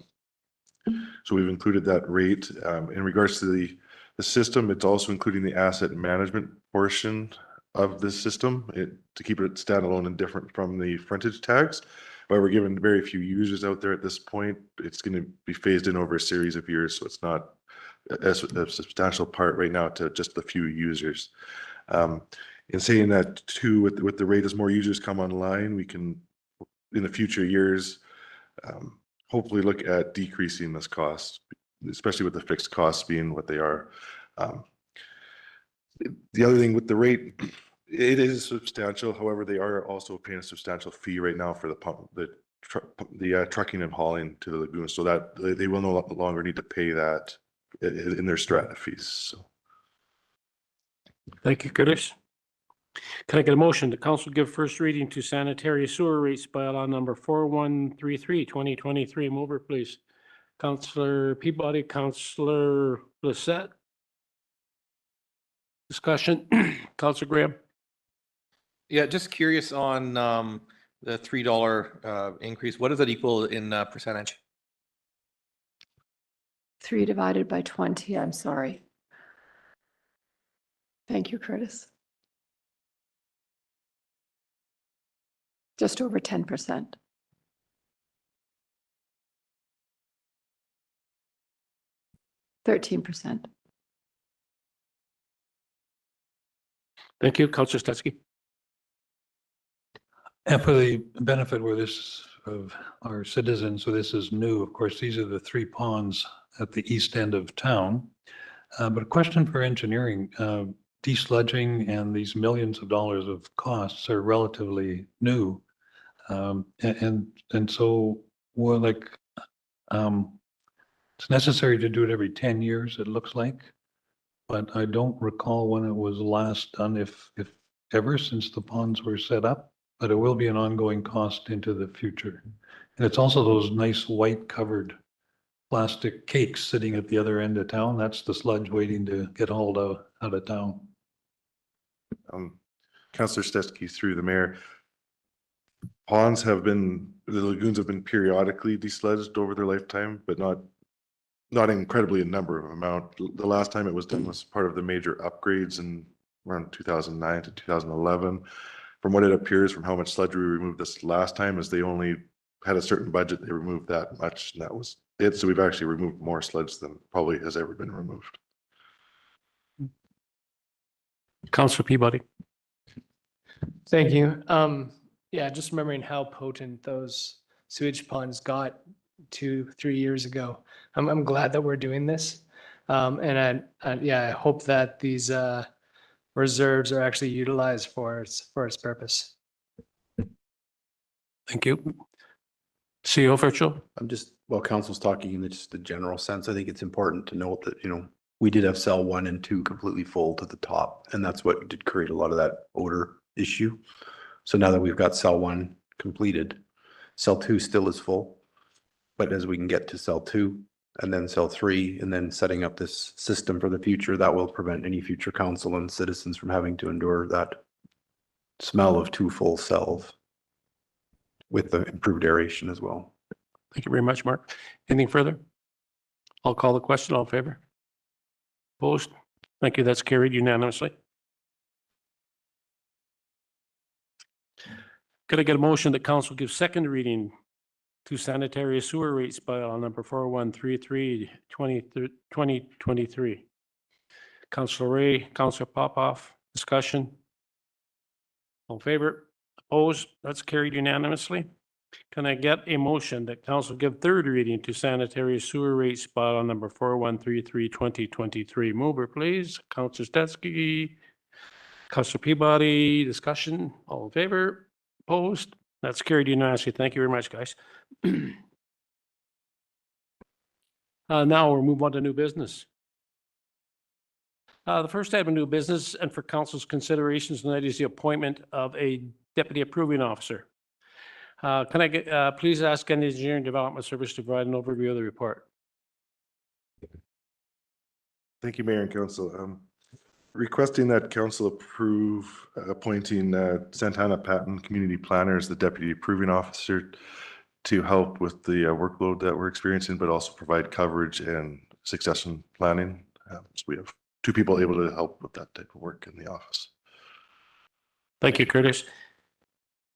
So we've included that rate. In regards to the system, it's also including the asset management portion of the system to keep it standalone and different from the frontage tags. However, given very few users out there at this point, it's going to be phased in over a series of years, so it's not a substantial part right now to just the few users. In saying that too, with the rate as more users come online, we can, in the future years, hopefully look at decreasing this cost, especially with the fixed costs being what they are. The other thing with the rate, it is substantial. However, they are also paying a substantial fee right now for the trucking and hauling to the lagoon, so that they will no longer need to pay that in their strata fees. So. Thank you, Curtis. Can I get a motion? The council give first reading to sanitary sewer rates bylaw number 4133, 2023. Mover, please. Councillor Peabody, Councillor Blissett. Discussion. Councillor Graham. Yeah, just curious on the $3 increase. What does that equal in percentage? 3 divided by 20, I'm sorry. Thank you, Curtis. Just over 10%. %13%. Thank you. Councillor Stetsky. And for the benefit where this of our citizens, so this is new, of course, these are the 3 ponds at the east end of town. But a question for engineering, desludging and these millions of dollars of costs are relatively new. And so we're like, it's necessary to do it every 10 years, it looks like. But I don't recall when it was last done, if ever, since the ponds were set up. But it will be an ongoing cost into the future. And it's also those nice white covered plastic cakes sitting at the other end of town. That's the sludge waiting to get hauled out of town. Councillor Stetsky, through the mayor. Ponds have been, the lagoons have been periodically desludged over their lifetime, but not incredibly a number of amount. The last time it was done was part of the major upgrades in around 2009 to 2011. From what it appears, from how much sludge we removed this last time, is they only had a certain budget. They removed that much, and that was it. So we've actually removed more sludge than probably has ever been removed. Councillor Peabody. Thank you. Yeah, just remembering how potent those sewage ponds got 2-3 years ago. I'm glad that we're doing this. And I hope that these reserves are actually utilized for its purpose. Thank you. CEO Virtual. I'm just, while council's talking in just the general sense, I think it's important to note that, we did have cell 1 and 2 completely full to the top, and that's what did create a lot of that odor issue. So now that we've got cell 1 completed, cell 2 still is full. But as we can get to cell 2 and then cell 3, and then setting up this system for the future, that will prevent any future council and citizens from having to endure that smell of 2 full cells with the improved aeration as well. Thank you very much, Mark. Anything further? I'll call the question. All in favor? Opposed? Thank you. That's carried unanimously. Could I get a motion that council gives second reading to sanitary sewer rates bylaw number 4133, 2023? Councillor Ray, Councillor Popoff, discussion. All in favor? Opposed? That's carried unanimously. Can I get a motion that council give third reading to sanitary sewer rates bylaw number 4133, 2023? Mover, please. Councillor Stetsky, Councillor Peabody, discussion. All in favor? Opposed? That's carried unanimously. Thank you very much, guys. Now we'll move on to new business. The first item of new business and for council's considerations tonight is the appointment of a deputy approving officer. Can I get, please ask an engineering development service to provide an overview of the report? Thank you, Mayor and Council. Requesting that council approve appointing Santana Patton, community planner, as the deputy approving officer to help with the workload that we're experiencing, but also provide coverage and succession planning. So we have 2 people able to help with that type of work in the office. Thank you, Curtis.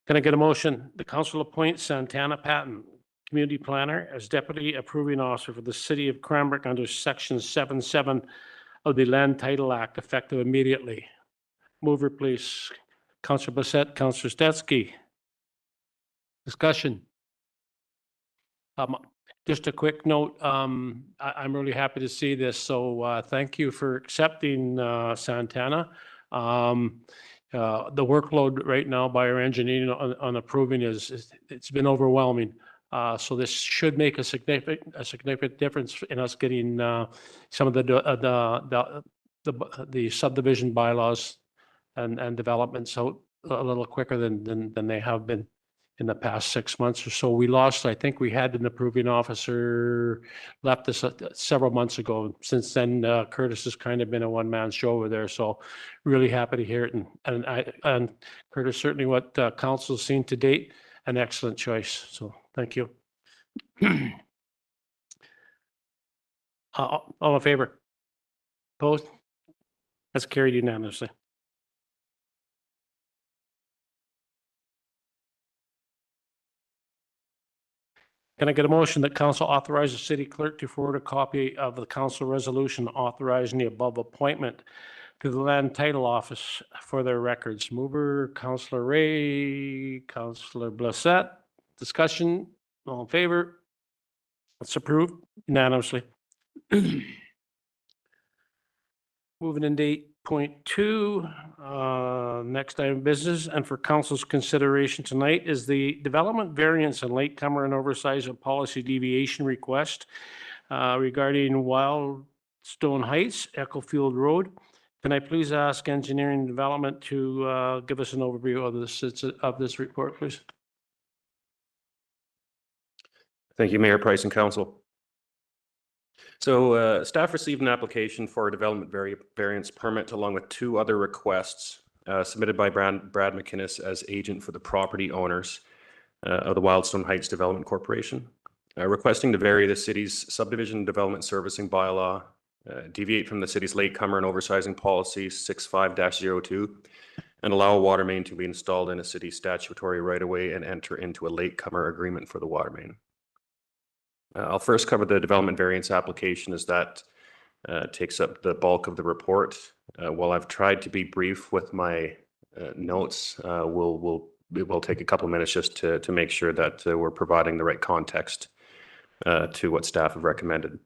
Can I get a motion? The council appoints Santana Patton, community planner, as deputy approving officer for the city of Cranbrook under section 7.7 of the Land Title Act, effective immediately. Mover, please. Councillor Bassett, Councillor Stetsky. Discussion. Just a quick note, I'm really happy to see this, so thank you for accepting Santana. The workload right now by our engineering on approving it's been overwhelming. So this should make a significant difference in us getting some of the subdivision bylaws and developments out a little quicker than they have been in the past 6 months or so. I think we had an approving officer left us several months ago. Since then, Curtis has kind of been a one-man show over there. So really happy to hear it. And Curtis, certainly what council's seen to date, an excellent choice. So thank you. All in favor? Opposed? That's carried unanimously. Can I get a motion that council authorize the city clerk to forward a copy of the council resolution authorizing the above appointment to the land title office for their records? Mover, Councillor Ray, Councillor Blissett. Discussion, all in favor? It's approved unanimously. Moving into 8.2, next item of business, and for council's consideration tonight is the development variance and latecomer and oversize of policy deviation request regarding Wildstone Heights, Echofield Road. Can I please ask engineering and development to give us an overview of this report, please? Thank you, Mayor Price and Council. So staff received an application for a development variance permit along with 2 other requests submitted by Brad McInnes as agent for the property owners of the Wildstone Heights Development Corporation, requesting to vary the city's subdivision development servicing bylaw, deviate from the city's latecomer and oversizing policy 65-02, and allow a water main to be installed in a city statutory right-of-way and enter into a latecomer agreement for the water main. I'll first cover the development variance application, as that takes up the bulk of the report. While I've tried to be brief with my notes, it will take a couple of minutes just to make sure that we're providing the right context to what staff have recommended.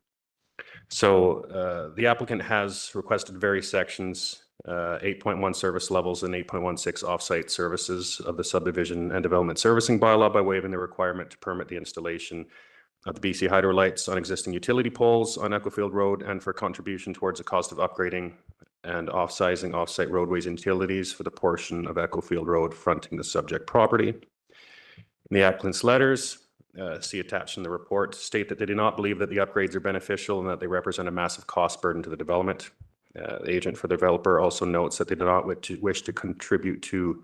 So the applicant has requested various sections, 8.1 service levels and 8.16 offsite services of the subdivision and development servicing bylaw by waiving the requirement to permit the installation of the BC Hydro lights on existing utility poles on Echofield Road, and for contribution towards the cost of upgrading and off-sizing offsite roadways and utilities for the portion of Echofield Road fronting the subject property. In the applicant's letters, see attached in the report, state that they do not believe that the upgrades are beneficial and that they represent a massive cost burden to the development. The agent for the developer also notes that they do not wish to contribute to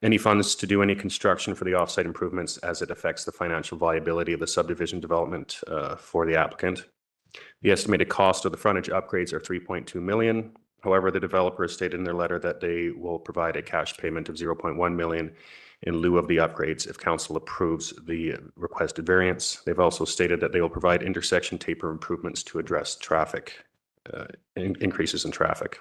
any funds to do any construction for the offsite improvements, as it affects the financial viability of the subdivision development for the applicant. The estimated cost of the frontage upgrades are $3.2 million. However, the developer has stated in their letter that they will provide a cash payment of $0.1 million in lieu of the upgrades if council approves the requested variance. They've also stated that they will provide intersection taper improvements to address traffic increases in traffic.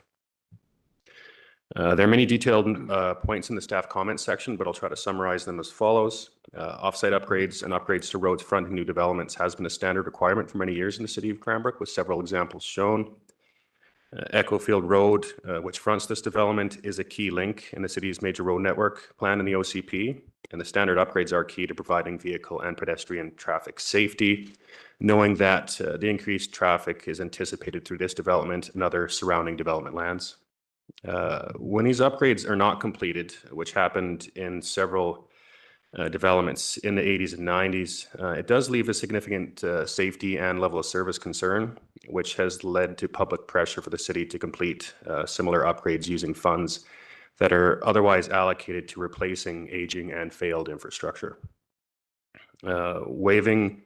There are many detailed points in the staff comments section, but I'll try to summarize them as follows. Offsite upgrades and upgrades to roads fronting new developments has been a standard requirement for many years in the city of Cranbrook, with several examples shown. Echofield Road, which fronts this development, is a key link in the city's major road network plan in the OCP, and the standard upgrades are key to providing vehicle and pedestrian traffic safety, knowing that the increased traffic is anticipated through this development and other surrounding development lands. When these upgrades are not completed, which happened in several developments in the 80s and 90s, it does leave a significant safety and level of service concern, which has led to public pressure for the city to complete similar upgrades using funds that are otherwise allocated to replacing aging and failed infrastructure. Waiving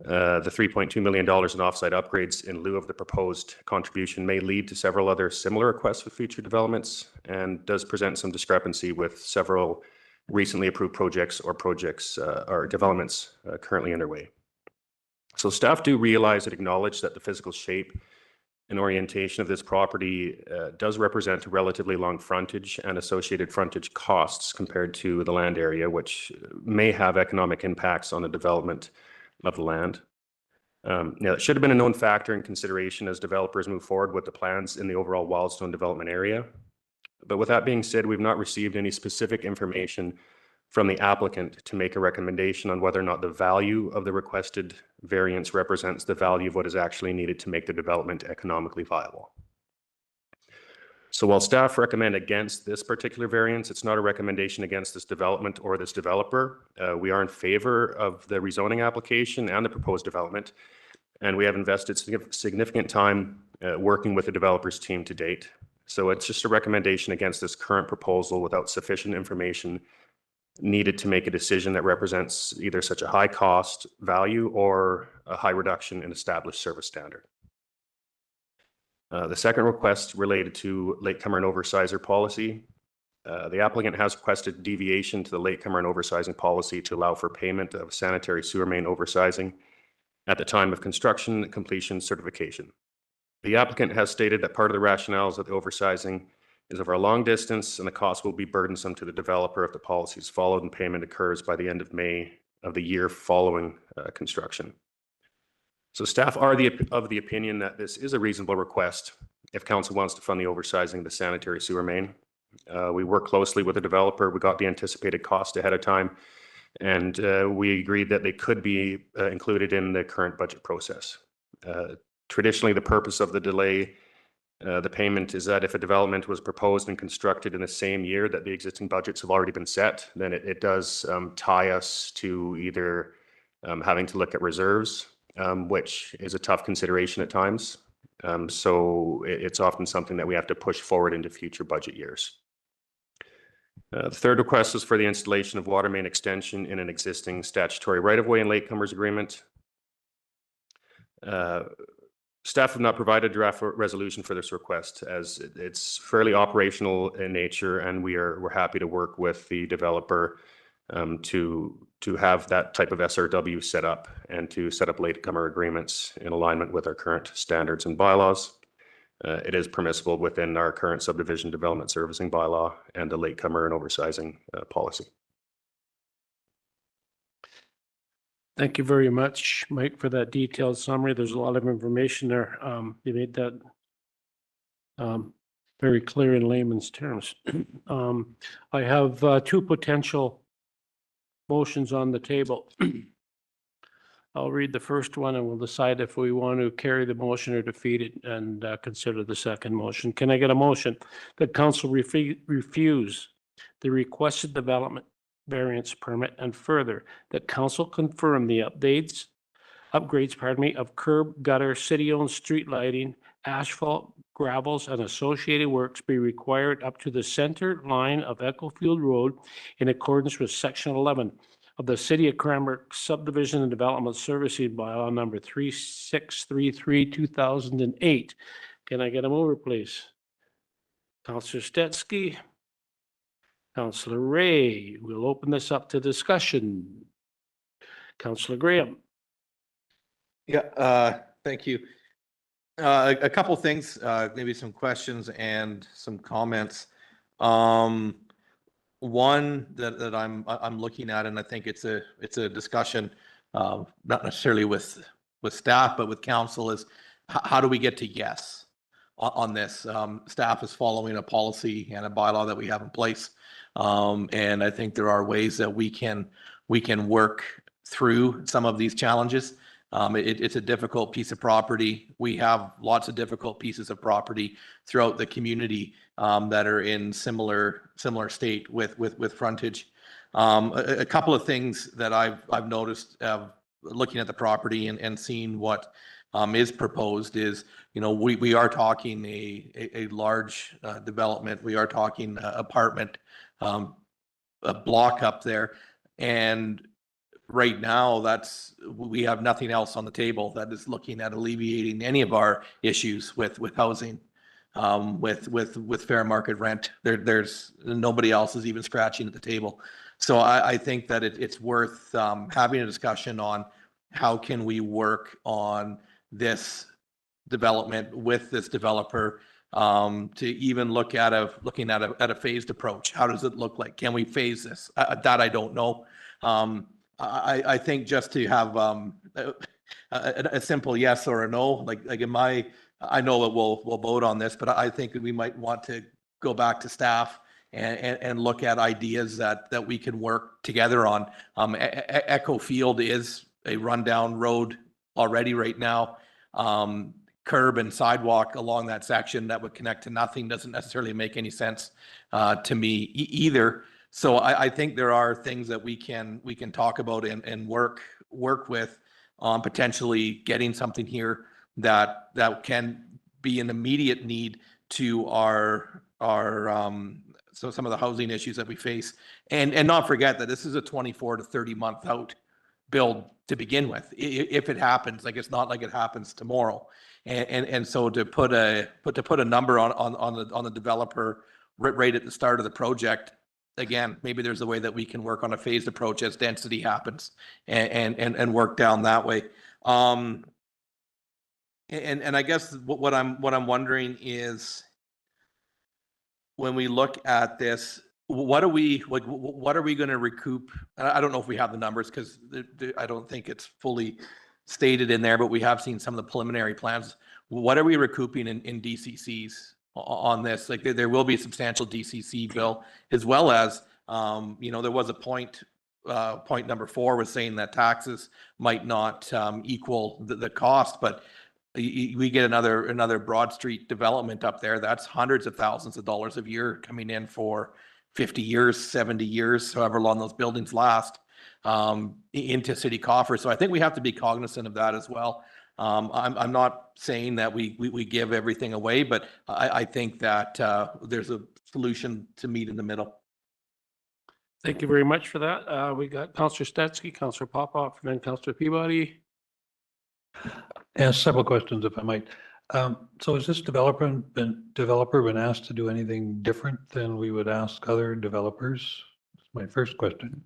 the $3.2 million in offsite upgrades in lieu of the proposed contribution may lead to several other similar requests for future developments, and does present some discrepancy with several recently approved projects or developments currently underway. So staff do realize and acknowledge that the physical shape and orientation of this property does represent a relatively long frontage and associated frontage costs compared to the land area, which may have economic impacts on the development of the land. Now, it should have been a known factor in consideration as developers move forward with the plans in the overall Wildstone development area. But with that being said, we've not received any specific information from the applicant to make a recommendation on whether or not the value of the requested variance represents the value of what is actually needed to make the development economically viable. So while staff recommend against this particular variance, it's not a recommendation against this development or this developer. We are in favor of the rezoning application and the proposed development, and we have invested significant time working with the developer's team to date. So it's just a recommendation against this current proposal without sufficient information needed to make a decision that represents either such a high cost value or a high reduction in established service standard. The second request related to latecomer and oversizer policy. The applicant has requested deviation to the latecomer and oversizing policy to allow for payment of sanitary sewer main oversizing at the time of construction completion certification. The applicant has stated that part of the rationales of the oversizing is over a long distance and the cost will be burdensome to the developer if the policy is followed and payment occurs by the end of May of the year following construction. So staff are of the opinion that this is a reasonable request if council wants to fund the oversizing of the sanitary sewer main. We work closely with the developer. We got the anticipated cost ahead of time, and we agreed that they could be included in the current budget process. Traditionally, the purpose of the delay, the payment, is that if a development was proposed and constructed in the same year that the existing budgets have already been set, then it does tie us to either having to look at reserves, which is a tough consideration at times. So it's often something that we have to push forward into future budget years. The third request is for the installation of water main extension in an existing statutory right-of-way and latecomers agreement. Staff have not provided a draft resolution for this request as it's fairly operational in nature, and we're happy to work with the developer to have that type of SRW set up and to set up latecomer agreements in alignment with our current standards and bylaws. It is permissible within our current subdivision development servicing bylaw and the latecomer and oversizing policy. Thank you very much, Mike, for that detailed summary. There's a lot of information there. You made that very clear in layman's terms. I have two potential motions on the table. I'll read the first one and we'll decide if we want to carry the motion or defeat it and consider the second motion. Can I get a motion that council refuse the requested development variance permit, and further that council confirm the upgrades, of curb, gutter, city-owned street lighting, asphalt, gravels, and associated works be required up to the center line of Echofield Road in accordance with Section 11 of the City of Cranbrook Subdivision and Development Servicing Bylaw number 3633/2008. Can I get a mover, please? Councillor Stetsky. Councillor Ray. We'll open this up to discussion. Councillor Graham. Yeah, thank you. A couple things, maybe some questions and some comments. One that I'm looking at, and I think it's a discussion, not necessarily with staff, but with council, is how do we get to yes on this? Staff is following a policy and a bylaw that we have in place, and I think there are ways that we can work through some of these challenges. It's a difficult piece of property. We have lots of difficult pieces of property throughout the community that are in similar state with frontage. A couple of things that I've noticed looking at the property and seeing what is proposed is, we are talking a large development. We are talking apartment, a block up there, and right now we have nothing else on the table that is looking at alleviating any of our issues with housing, with fair market rent. There's nobody else is even scratching at the table. So I think that it's worth having a discussion on how can we work on this development with this developer, to even looking at a phased approach. How does it look like? Can we phase this? That I don't know. I think just to have a simple yes or a no, like in I know that we'll vote on this, but I think that we might want to go back to staff and look at ideas that we can work together on. Echo Field is a rundown road already right now. Curb and sidewalk along that section that would connect to nothing doesn't necessarily make any sense to me either. So I think there are things that we can talk about and work with on potentially getting something here that can be an immediate need to our so some of the housing issues that we face, and not forget that this is a 24 to 30 month out build to begin with. If it happens, like it's not like it happens tomorrow, and so to put a number on the developer right at the start of the project, again, maybe there's a way that we can work on a phased approach as density happens and work down that way. And I guess what I'm wondering is, when we look at this, what are we going to recoup? I don't know if we have the numbers, because I don't think it's fully stated in there, but we have seen some of the preliminary plans. What are we recouping in DCCs on this? Like there will be a substantial DCC bill, as well as there was a point number 4 was saying that taxes might not equal the cost, but we get another Broad Street development up there. That's hundreds of thousands of dollars a year coming in for 50 years, 70 years, however long those buildings last, into city coffers. So I think we have to be cognizant of that as well. I'm not saying that we give everything away, but I think that there's a solution to meet in the middle. Thank you very much for that. We got Councillor Stetsky, Councillor Popoff, and then Councillor Peabody. Yeah, several questions, if I might. So has this developer been asked to do anything different than we would ask other developers? That's my first question.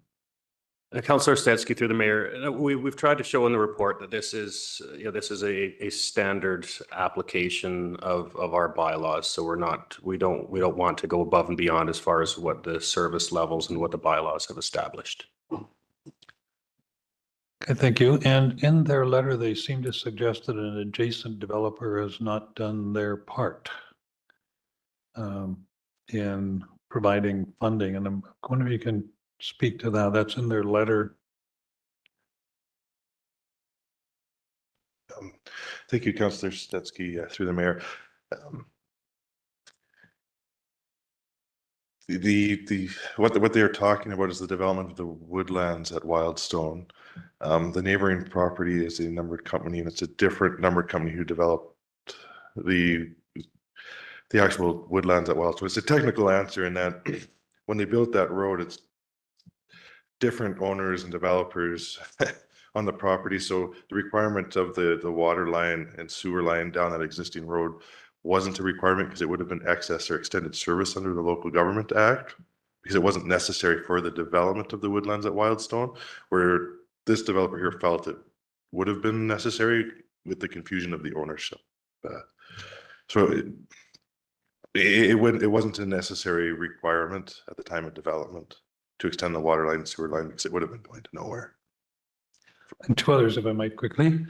Councillor Stetsky, through the mayor, we've tried to show in the report that this is a standard application of our bylaws. So we don't want to go above and beyond as far as what the service levels and what the bylaws have established. Okay, thank you. And in their letter, they seem to suggest that an adjacent developer has not done their part in providing funding. And I'm wondering if you can speak to that. That's in their letter. Thank you, Councillor Stetsky, through the mayor. What they are talking about is the development of the woodlands at Wildstone. The neighboring property is a numbered company, and it's a different numbered company who developed the actual woodlands at Wildstone. It's a technical answer in that when they built that road, it's different owners and developers on the property. So the requirement of the water line and sewer line down that existing road wasn't a requirement, because it would have been excess or extended service under the Local Government Act, because it wasn't necessary for the development of the woodlands at Wildstone, where this developer here felt it would have been necessary with the confusion of the ownership. So it wasn't a necessary requirement at the time of development to extend the water line and sewer line, because it would have been going to nowhere. And 2 others, if I might quickly.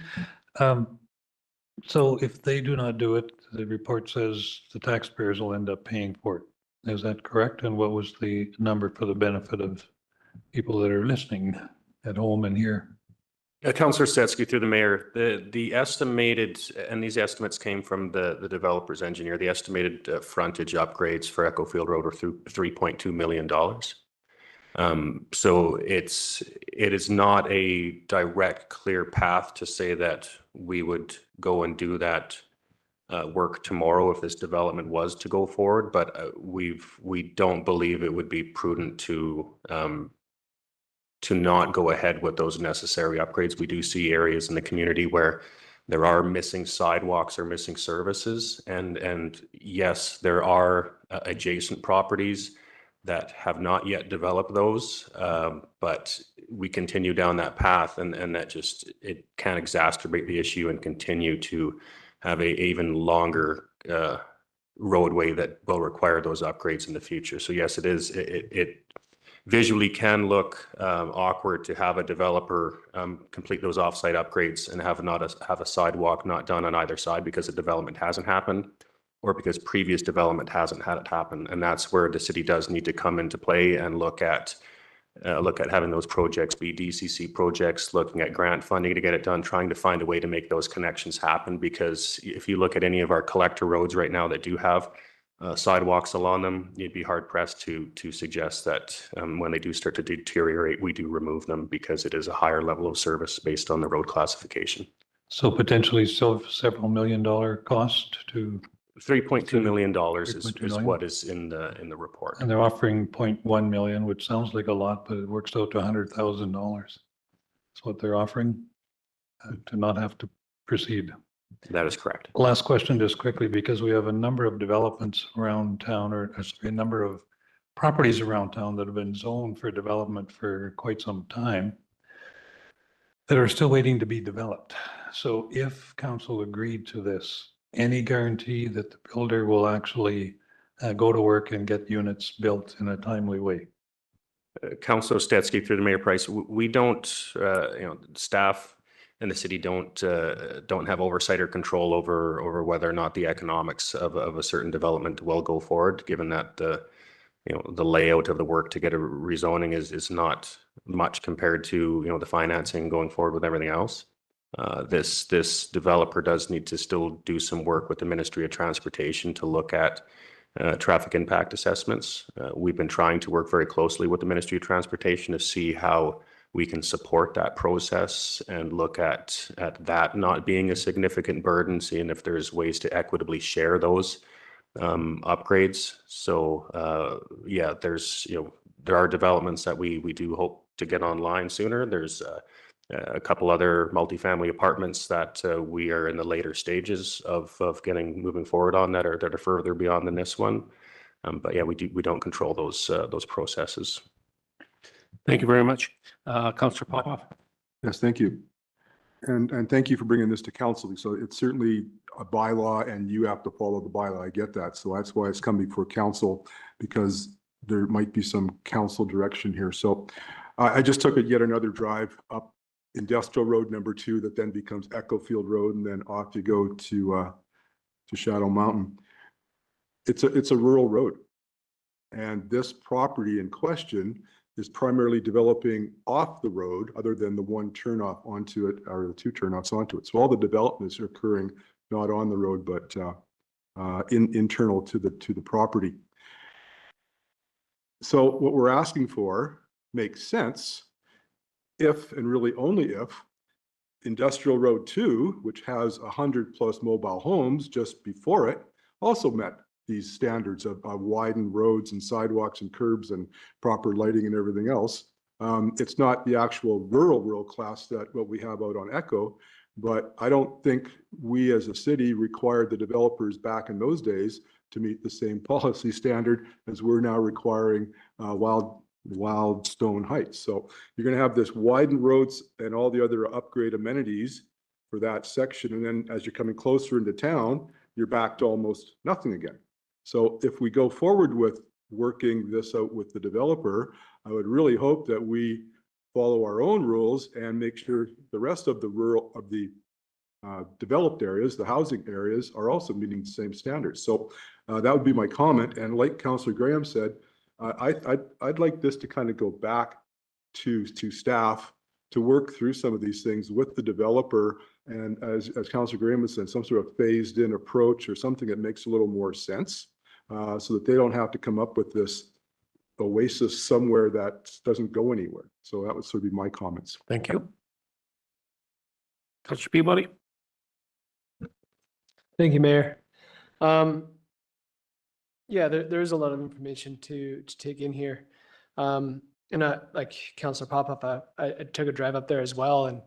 So if they do not do it, the report says the taxpayers will end up paying for it. Is that correct? And what was the number for the benefit of people that are listening at home and here? Councillor Stetsky, through the mayor, the estimated, and these estimates came from the developer's engineer, the estimated frontage upgrades for Echo Field Road are through $3.2 million. So it is not a direct, clear path to say that we would go and do that work tomorrow if this development was to go forward, but we don't believe it would be prudent to not go ahead with those necessary upgrades. We do see areas in the community where there are missing sidewalks or missing services, and yes, there are adjacent properties that have not yet developed those, but we continue down that path, and that it can exacerbate the issue and continue to have a even longer roadway that will require those upgrades in the future. So yes, it visually can look awkward to have a developer complete those offsite upgrades and have a sidewalk not done on either side because the development hasn't happened. or because previous development hasn't had it happen. And that's where the city does need to come into play and look at having those projects be DCC projects, looking at grant funding to get it done, trying to find a way to make those connections happen. Because if you look at any of our collector roads right now that do have sidewalks along them, you'd be hard pressed to suggest that when they do start to deteriorate, we do remove them, because it is a higher level of service based on the road classification. So potentially still several $1 million cost to, $3.2 million is 3.2 million? what is in the report. and they're offering 0.1 million, which sounds like a lot, but it works out to $100,000. That's what they're offering to not have to proceed. That is correct. Last question, just quickly, because we have a number of developments around town, or sorry, a number of properties around town that have been zoned for development for quite some time that are still waiting to be developed. So if council agreed to this, any guarantee that the builder will actually go to work and get units built in a timely way? Councilor Stetsky, through the Mayor Price, we don't, staff and the city don't have oversight or control over whether or not the economics of a certain development will go forward, given that the layout of the work to get a rezoning is not much compared to, the financing going forward with everything else. This developer does need to still do some work with the Ministry of Transportation to look at traffic impact assessments. We've been trying to work very closely with the Ministry of Transportation to see how we can support that process and look at that not being a significant burden, seeing if there's ways to equitably share those upgrades. So yeah, there are developments that we do hope to get online sooner. There's a couple other multifamily apartments that we are in the later stages of moving forward on that are further beyond than this one. But yeah, we don't control those processes. Thank you very much. Councillor Popoff. Yes, thank you. And thank you for bringing this to council. So it's certainly a bylaw and you have to follow the bylaw. I get that. So that's why it's coming before council, because there might be some council direction here. So I just took yet another drive up Industrial Road number 2 that then becomes Echofield Road, and then off you go to Shadow Mountain. It's a rural road. And this property in question is primarily developing off the road, other than the one turnoff onto it, or the 2 turnoffs onto it. So all the developments are occurring not on the road, but internal to the property. So what we're asking for makes sense if, and really only if, Industrial Road 2, which has 100+ mobile homes just before it, also met these standards of widened roads and sidewalks and curbs and proper lighting and everything else. It's not the actual rural class that what we have out on Echo, but I don't think we as a city required the developers back in those days to meet the same policy standard as we're now requiring Wildstone Heights. So you're going to have this widened roads and all the other upgrade amenities for that section. And then as you're coming closer into town, you're back to almost nothing again. So if we go forward with working this out with the developer, I would really hope that we follow our own rules and make sure the rest of the developed areas, the housing areas, are also meeting the same standards. So that would be my comment. And like Councillor Graham said, I'd like this to kind of go back to staff to work through some of these things with the developer, and as Councillor Graham has said, some sort of phased in approach or something that makes a little more sense, so that they don't have to come up with this oasis somewhere that doesn't go anywhere. So that would sort of be my comments. Thank you. Councillor Peabody. Thank you, Mayor. Yeah, there's a lot of information to take in here. And like Councillor Popoff, I took a drive up there as well. And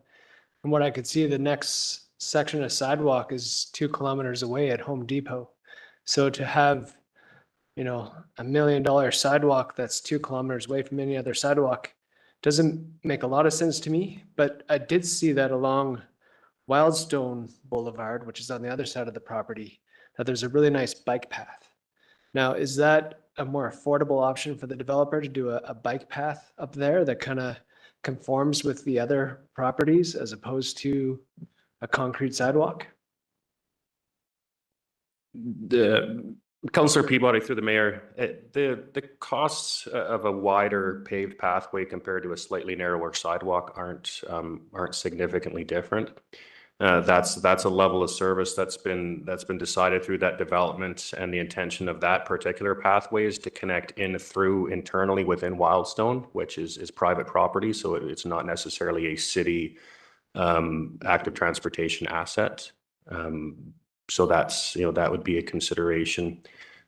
from what I could see, the next section of sidewalk is 2 kilometers away at Home Depot. So to have, $1 million sidewalk that's 2 kilometers away from any other sidewalk doesn't make a lot of sense to me. But I did see that along Wildstone Boulevard, which is on the other side of the property, that there's a really nice bike path. Now, is that a more affordable option for the developer to do a bike path up there that kind of conforms with the other properties as opposed to a concrete sidewalk? The Councillor Peabody through the mayor, the costs of a wider paved pathway compared to a slightly narrower sidewalk aren't significantly different. That's a level of service that's been decided through that development, and the intention of that particular pathway is to connect in through internally within Wildstone, which is private property, so it's not necessarily a city active transportation asset. So that's, that would be a consideration.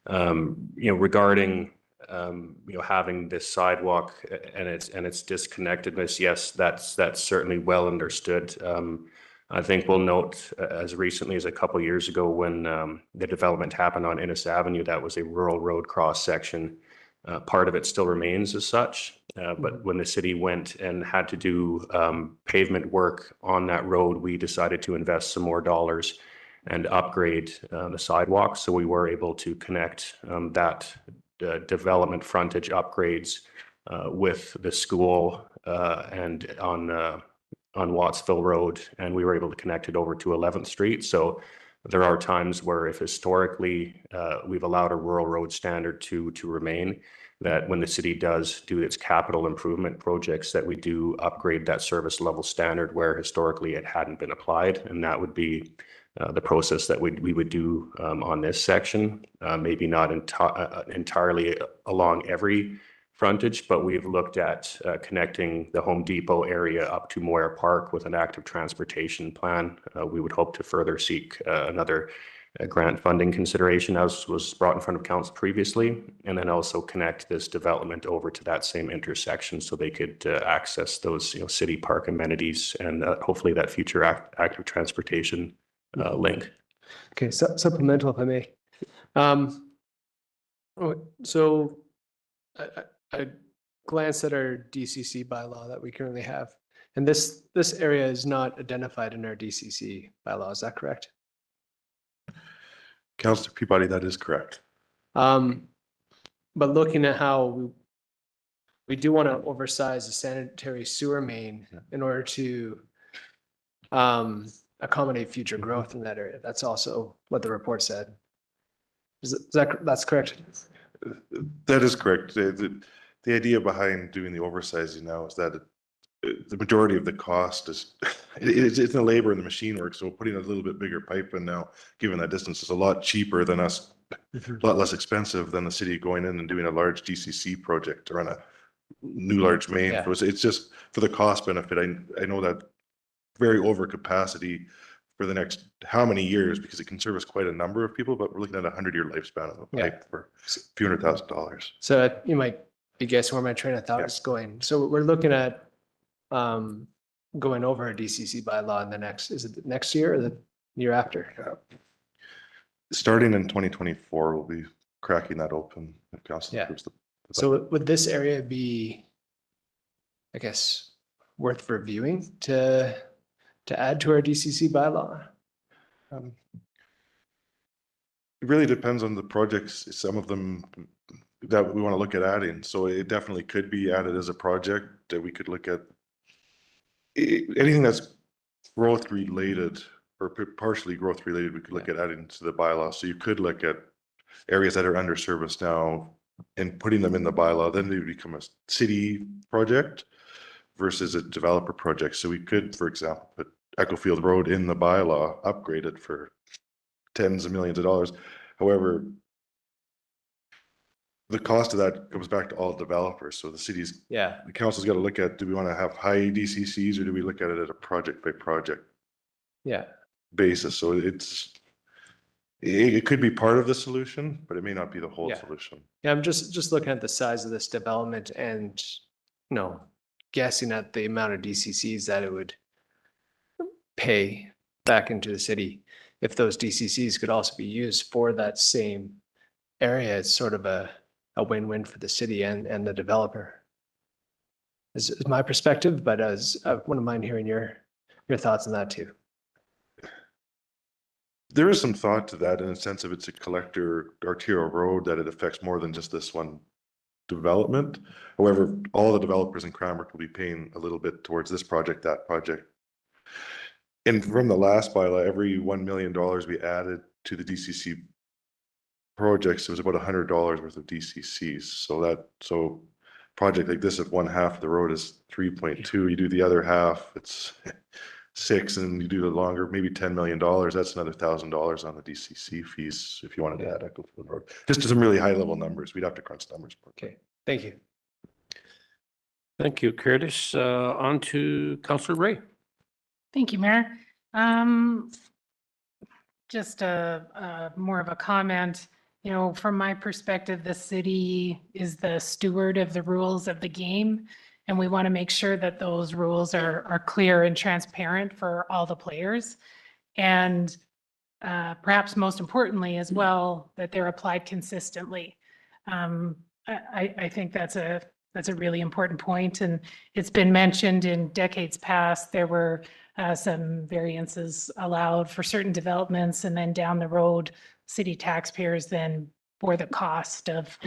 Regarding, having this sidewalk and its disconnectedness, yes, that's certainly well understood. I think we'll note as recently as a couple of years ago when the development happened on Innes Avenue, that was a rural road cross section. Part of it still remains as such, but when the city went and had to do pavement work on that road, we decided to invest some more dollars and upgrade the sidewalks. So we were able to connect that development frontage upgrades with the school and on Wattsville Road, and we were able to connect it over to 11th Street. So there are times where, if historically we've allowed a rural road standard to remain, that when the city does do its capital improvement projects, that we do upgrade that service level standard where historically it hadn't been applied, and that would be the process that we would do on this section. Maybe not entirely along every frontage, but we've looked at connecting the Home Depot area up to Moyer Park with an active transportation plan. We would hope to further seek another grant funding consideration, as was brought in front of council previously, and then also connect this development over to that same intersection so they could access those city park amenities and hopefully that future active transportation link. Okay, supplemental if I may. So I glanced at our DCC bylaw that we currently have, and this area is not identified in our DCC bylaw. Is that correct? Councillor Peabody, that is correct. But looking at how we do want to oversize the sanitary sewer main in order to accommodate future growth in that area. That's also what the report said. That's correct? That is correct. The idea behind doing the oversizing now is that the majority of the cost is it's the labor and the machine work. So putting a little bit bigger pipe in now, given that distance, is a lot cheaper than us, a lot less expensive than the city going in and doing a large DCC project to run a new large main. Yeah. It's just for the cost benefit. I know that very over capacity for the next how many years, because it can service quite a number of people, but we're looking at a 100-year lifespan of a pipe for a few $100,000. So you might be guessing where my train of thought is going. So we're looking at going over a DCC bylaw in is it the next year or the year after? Starting in 2024, we'll be cracking that open if council approves the So would this area be, I guess, worth reviewing to add to our DCC bylaw? It really depends on the projects. Some of them that we want to look at adding. So it definitely could be added as a project that we could look at. Anything that's growth related or partially growth related, we could look at adding to the bylaw. So you could look at areas that are under service now and putting them in the bylaw. Then they would become a city project versus a developer project. So we could, for example, put Echofield Road in the bylaw, upgrade it for tens of millions of dollars. However, the cost of that comes back to all developers. So the city's, the council's got to look at, do we want to have high DCCs or do we look at it at a project by project basis? So it could be part of the solution, but it may not be the whole solution. Yeah, I'm just looking at the size of this development and, guessing at the amount of DCCs that it would pay back into the city. If those DCCs could also be used for that same area, it's sort of a win-win for the city and the developer. Is my perspective, but I wouldn't mind hearing your thoughts on that too. There is some thought to that in the sense of it's a collector arterial road that it affects more than just this one development. However, all the developers in Cranbrook will be paying a little bit towards this project, that project. And from the last bylaw, every $1 million we added to the DCC projects, it was about $100 worth of DCCs. So project like this, if one half of the road is 3.2, you do the other half, it's 6, and you do the longer, maybe $10 million. That's another $1,000 on the DCC fees if you wanted to add Echofield Road. Just some really high level numbers. We'd have to crunch numbers. Okay, thank you. Thank you, Curtis. On to Councillor Ray. Thank you, Mayor. Just more of a comment. You know, from my perspective, the city is the steward of the rules of the game, and we want to make sure that those rules are clear and transparent for all the players. And perhaps most importantly as well, that they're applied consistently. I think that's a really important point, and it's been mentioned in decades past. There were some variances allowed for certain developments, and then down the road, city taxpayers then bore the cost of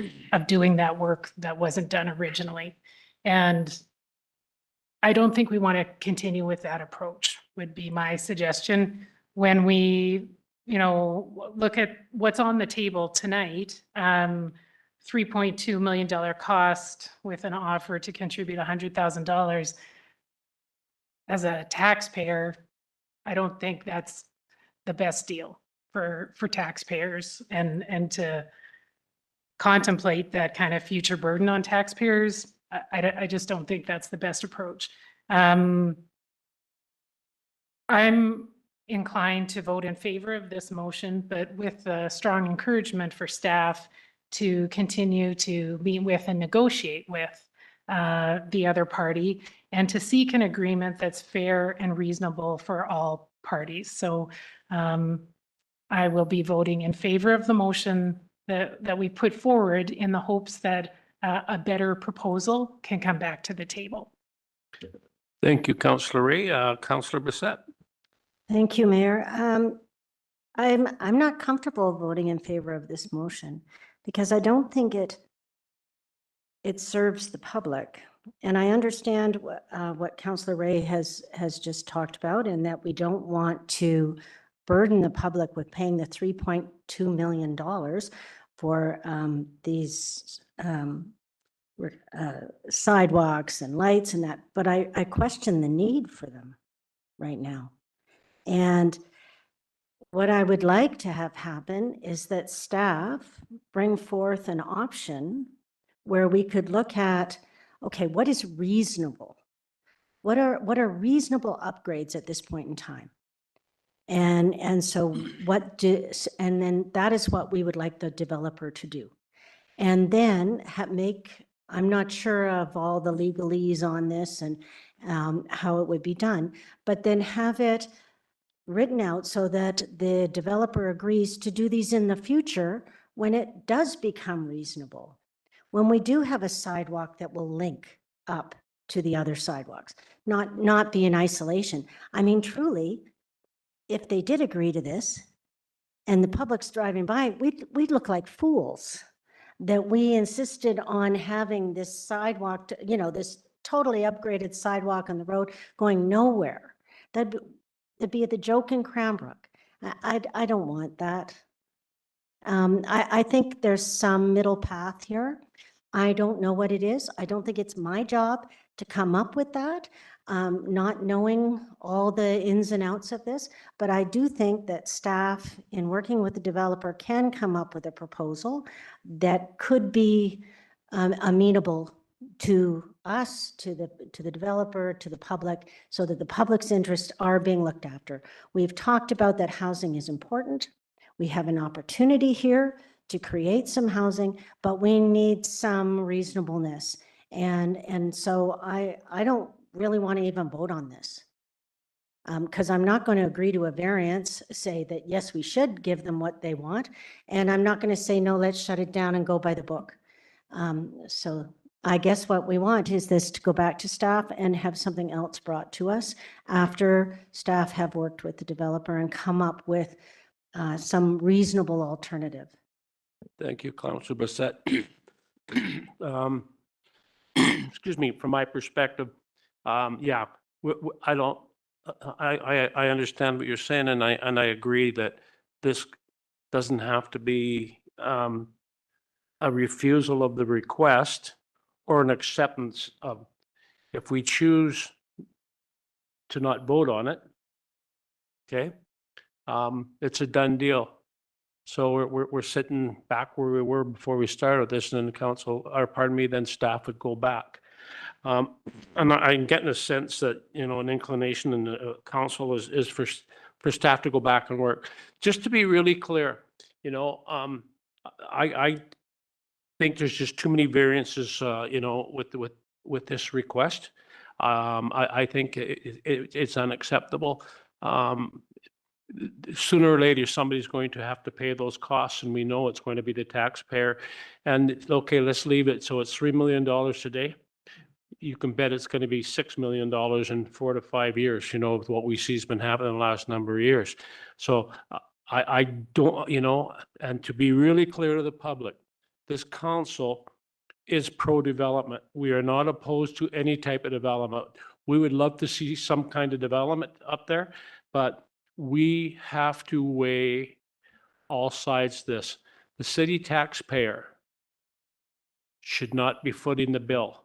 doing that work that wasn't done originally. And I don't think we want to continue with that approach, would be my suggestion. When we, you know, look at what's on the table tonight, $3.2 million cost with an offer to contribute $100,000. As a taxpayer, I don't think that's the best deal for taxpayers, and to contemplate that kind of future burden on taxpayers. I just don't think that's the best approach. I'm inclined to vote in favor of this motion, but with a strong encouragement for staff to continue to meet with and negotiate with the other party, and to seek an agreement that's fair and reasonable for all parties. So I will be voting in favor of the motion that we put forward, in the hopes that a better proposal can come back to the table. Thank you, Councillor Ray. Councillor Bissett. Thank you, Mayor. I'm not comfortable voting in favor of this motion because I don't think it serves the public. And I understand what Councillor Ray has just talked about, and that we don't want to burden the public with paying the $3.2 million for these sidewalks and lights and that. But I question the need for them right now. And what I would like to have happen is that staff bring forth an option where we could look at, okay, what is reasonable? What are reasonable upgrades at this point in time? And so and then that is what we would like the developer to do. And then I'm not sure of all the legalese on this and how it would be done, but then have it written out so that the developer agrees to do these in the future when it does become reasonable. When we do have a sidewalk that will link up to the other sidewalks, not be in isolation. I mean, truly, if they did agree to this and the public's driving by, we'd look like fools that we insisted on having this sidewalk, this totally upgraded sidewalk on the road going nowhere. That'd be the joke in Cranbrook. I don't want that. I think there's some middle path here. I don't know what it is. I don't think it's my job to come up with that, not knowing all the ins and outs of this. But I do think that staff, in working with the developer, can come up with a proposal that could be amenable to us, to the developer, to the public, so that the public's interests are being looked after. We've talked about that housing is important. We have an opportunity here to create some housing, but we need some reasonableness. And so I don't really want to even vote on this, because I'm not going to agree to a variance, say that, yes, we should give them what they want. And I'm not going to say, no, let's shut it down and go by the book. So I guess what we want is this to go back to staff and have something else brought to us after staff have worked with the developer and come up with some reasonable alternative. Thank you, Councillor Bissett. Excuse me, from my perspective, yeah, I understand what you're saying, and I agree that this doesn't have to be a refusal of the request or an acceptance of. If we choose to not vote on it, okay, it's a done deal. So we're sitting back where we were before we started this, and then the council, or pardon me, then staff would go back. And I'm getting a sense that, you know, an inclination in the council is for staff to go back and work. Just to be really clear, you know, I think there's just too many variances, you know, with this request. I think it's unacceptable. Sooner or later, somebody's going to have to pay those costs, and we know it's going to be the taxpayer. And okay, let's leave it. So it's $3 million today. You can bet it's going to be $6 million in 4 to 5 years, you know, with what we see has been happening in the last number of years. So I don't, you know, and to be really clear to the public, this council is pro-development. We are not opposed to any type of development. We would love to see some kind of development up there, but we have to weigh all sides of this. The city taxpayer should not be footing the bill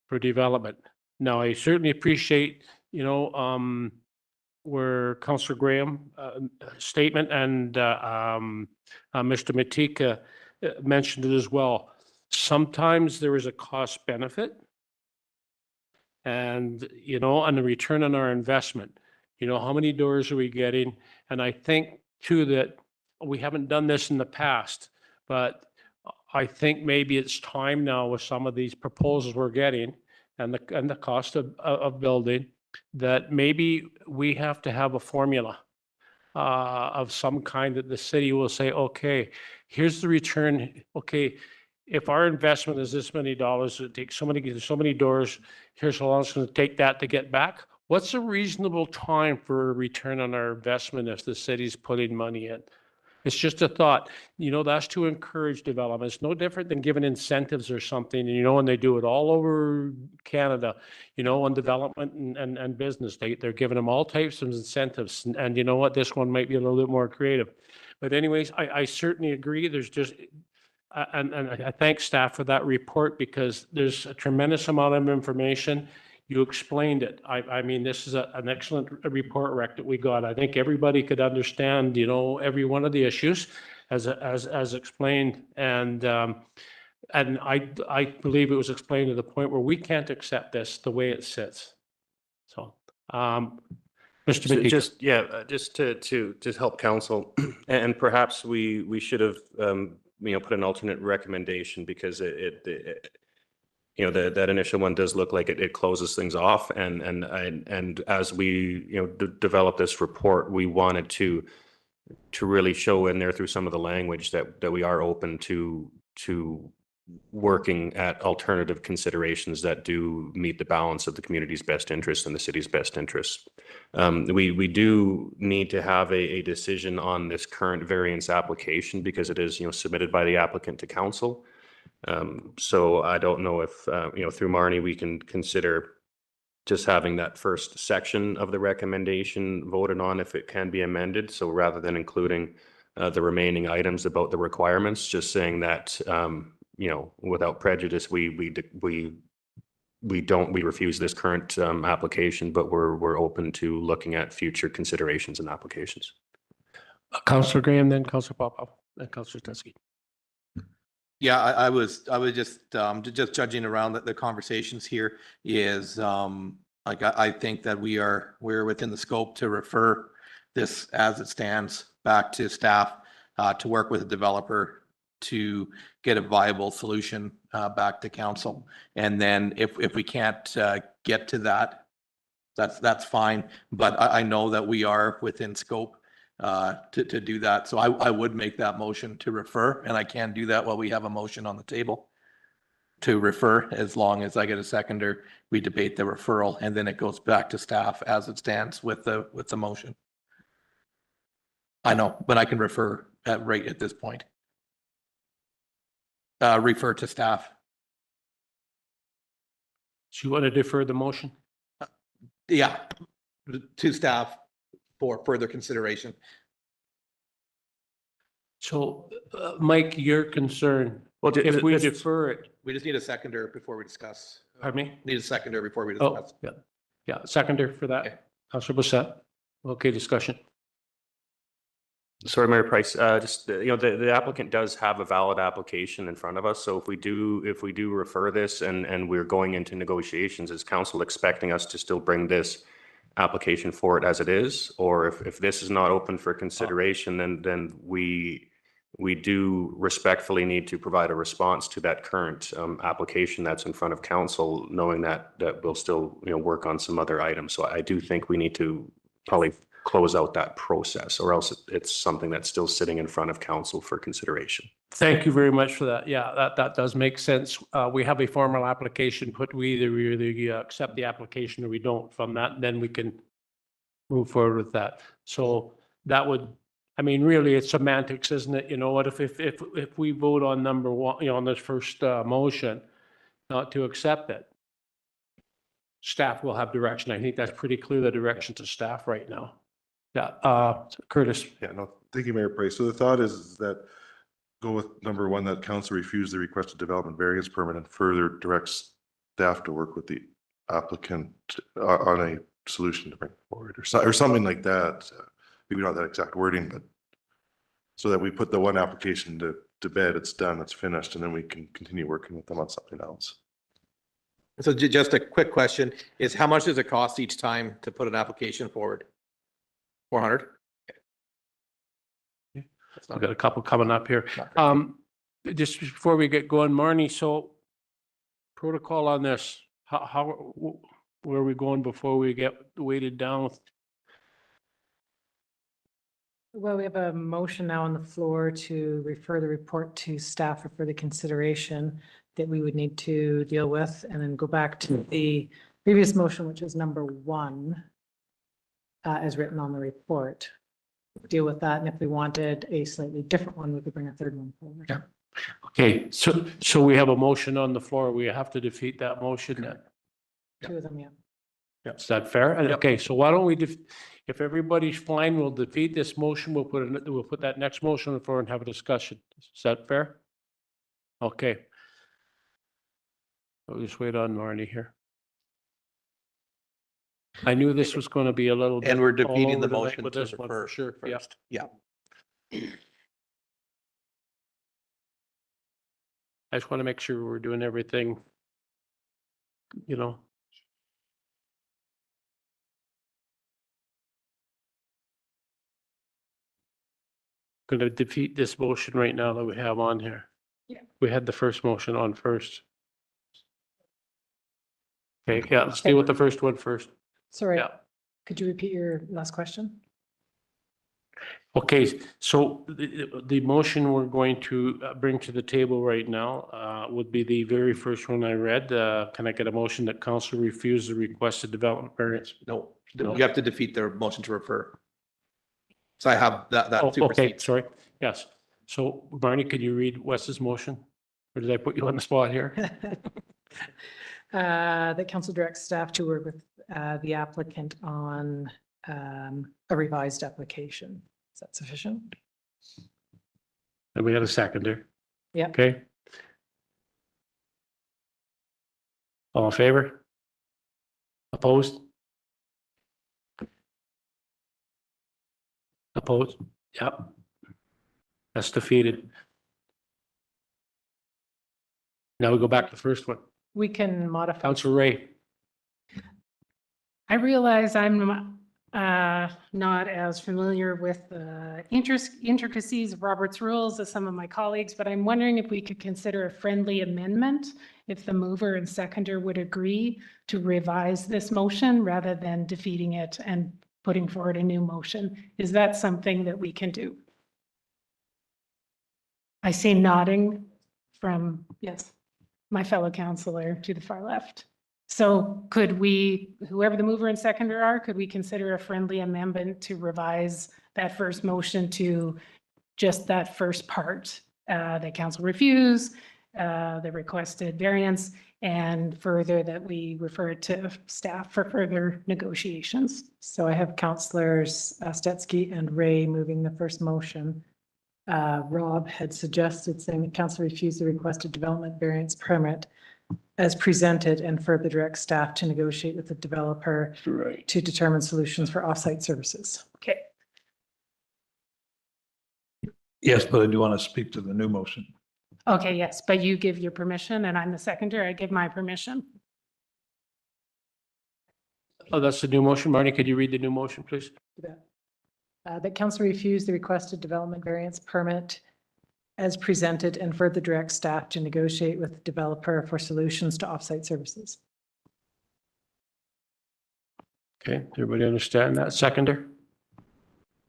for development. Now, I certainly appreciate, you know, where Councillor Graham statement and Mr. Matika mentioned it as well. Sometimes there is a cost benefit and, you know, on the return on our investment. You know, how many doors are we getting? And I think too that we haven't done this in the past, but I think maybe it's time now with some of these proposals we're getting and the cost of building, that maybe we have to have a formula of some kind that the city will say, okay, here's the return. Okay, if our investment is this many dollars, it takes so many doors, here's how long it's going to take that to get back. What's a reasonable time for a return on our investment if the city's putting money in? It's just a thought. You know, that's to encourage development. It's no different than giving incentives or something. And, you know, and they do it all over Canada, you know, on development and business. They're giving them all types of incentives. And you know what? This one might be a little bit more creative. But anyways, I certainly agree. There's just, and I thank staff for that report, because there's a tremendous amount of information. You explained it. I mean, this is an excellent report, Rec, that we got. I think everybody could understand, you know, every one of the issues as explained. And I believe it was explained to the point where we can't accept this the way it sits. So, Mr. Matika. Just to help council, and perhaps we should have you know, put an alternate recommendation, because it you know, that initial one does look like it closes things off. And as we, you know, develop this report, we wanted to really show in there through some of the language that we are open to working at alternative considerations that do meet the balance of the community's best interest and the city's best interests. We do need to have a decision on this current variance application, because it is, you know, submitted by the applicant to council. So I don't know if, you know, through Marnie, we can consider just having that first section of the recommendation voted on if it can be amended. So rather than including the remaining items about the requirements, just saying that, you know, without prejudice, we refuse this current application, but we're open to looking at future considerations and applications. Councillor Graham, then Councillor Popov, then Councillor Tuskey. Yeah, I was just judging around the conversations here is like I think that we're within the scope to refer this as it stands back to staff to work with the developer to get a viable solution back to council. And then if we can't get to that, that's fine. But I know that we are within scope to do that. So I would make that motion to refer, and I can do that while we have a motion on the table to refer, as long as I get a seconder, we debate the referral, and then it goes back to staff as it stands with the motion. I know, but I can refer right at this point. Refer to staff. So you want to defer the motion? Yeah, to staff for further consideration. So, Mike, your concern, Well, if we defer it, we just need a seconder before we discuss. pardon me? Need a seconder before we Oh, discuss. yeah, yeah, seconder for Okay. that. Councillor Bissett. Okay, discussion. Sorry, Mayor Price, the applicant does have a valid application in front of us. So if we do refer this and we're going into negotiations, is council expecting us to still bring this application forward as it is? Or if this is not open for consideration, then we do respectfully need to provide a response to that current application that's in front of council, knowing that we'll still, work on some other items. So I do think we need to probably close out that process, or else it's something that's still sitting in front of council for consideration. Thank you very much for that. Yeah, that does make sense. We have a formal application put, we either accept the application or we don't. From that, then we can move forward with that. So that would, I mean, really it's semantics, isn't it? You know what, if we vote on number one, on this first motion, not to accept it, staff will have direction. I think that's pretty clear, the direction to staff right now. Yeah, Curtis. Yeah, no, thank you, Mayor Price. So the thought is that go with number one, that council refuse the requested development variance permit and further directs staff to work with the applicant on a solution to bring forward or something like that. Maybe not that exact wording, but so that we put the one application to bed, it's done, it's finished, and then we can continue working with them on something else. So just a quick question is, how much does it cost each time to put an application forward? 400? We've got a couple coming up here. Just before we get going, Marnie, so protocol on this, where are we going before we get weighted down? Well, we have a motion now on the floor to refer the report to staff for further consideration that we would need to deal with, and then go back to the previous motion, which is number one, as written on the report. Deal with that, and if we wanted a slightly different one, we could bring a third one forward. Yeah. Okay, so we have a motion on the floor. We have to defeat that motion then. Two of them, yeah. Is that fair? And okay, so why don't we, if everybody's fine, we'll defeat this motion. We'll put that next motion on the floor and have a discussion. Is that fair? Okay. I'll just wait on Marnie here. I knew this was going to be a little bit. And we're all defeating over the night motion with to this one refer for sure. Yeah. first. Yeah. I just want to make sure we're doing everything, Going to defeat this motion right now that we have on here. Yeah. We had the first motion on first. Okay, yeah, let's deal with the first one first. Sorry, Yeah. could you repeat your last question? Okay, so the motion we're going to bring to the table right now would be the very first one I read. Can I get a motion that council refuse the requested development variance? No, No. you have to defeat their motion to refer. So I have that Oh, okay, supersedes. sorry. Yes. So Barney, could you read Wes's motion? Or did I put you on the spot here? That council directs staff to work with the applicant on a revised application. Is that sufficient? And we had a seconder. Yeah. Okay. All in favor? Opposed? Opposed? Yep. That's defeated. Now we go back to the first one. We can modify. Councilor Ray. I realize I'm not as familiar with the intricacies of Robert's rules as some of my colleagues, but I'm wondering if we could consider a friendly amendment if the mover and seconder would agree to revise this motion rather than defeating it and putting forward a new motion. Is that something that we can do? I see nodding from, yes, my fellow councillor to the far left. So could we, whoever the mover and seconder are, could we consider a friendly amendment to revise that first motion to just that first part, that council refuse, the requested variance, and further that we refer it to staff for further negotiations? So I have councillors Stetsky and Ray moving the first motion. Rob had suggested, saying that council refused the requested development variance permit as presented and further direct staff to negotiate with the developer to determine solutions for offsite services. Okay. Yes, but I do want to speak to the new motion. Okay, yes, but you give your permission and I'm the seconder. I give my permission. Oh, that's the new motion. Marnie, could you read the new motion, please? That council refused the requested development variance permit as presented and further direct staff to negotiate with the developer for solutions to offsite services. Okay, everybody understand that? Seconder?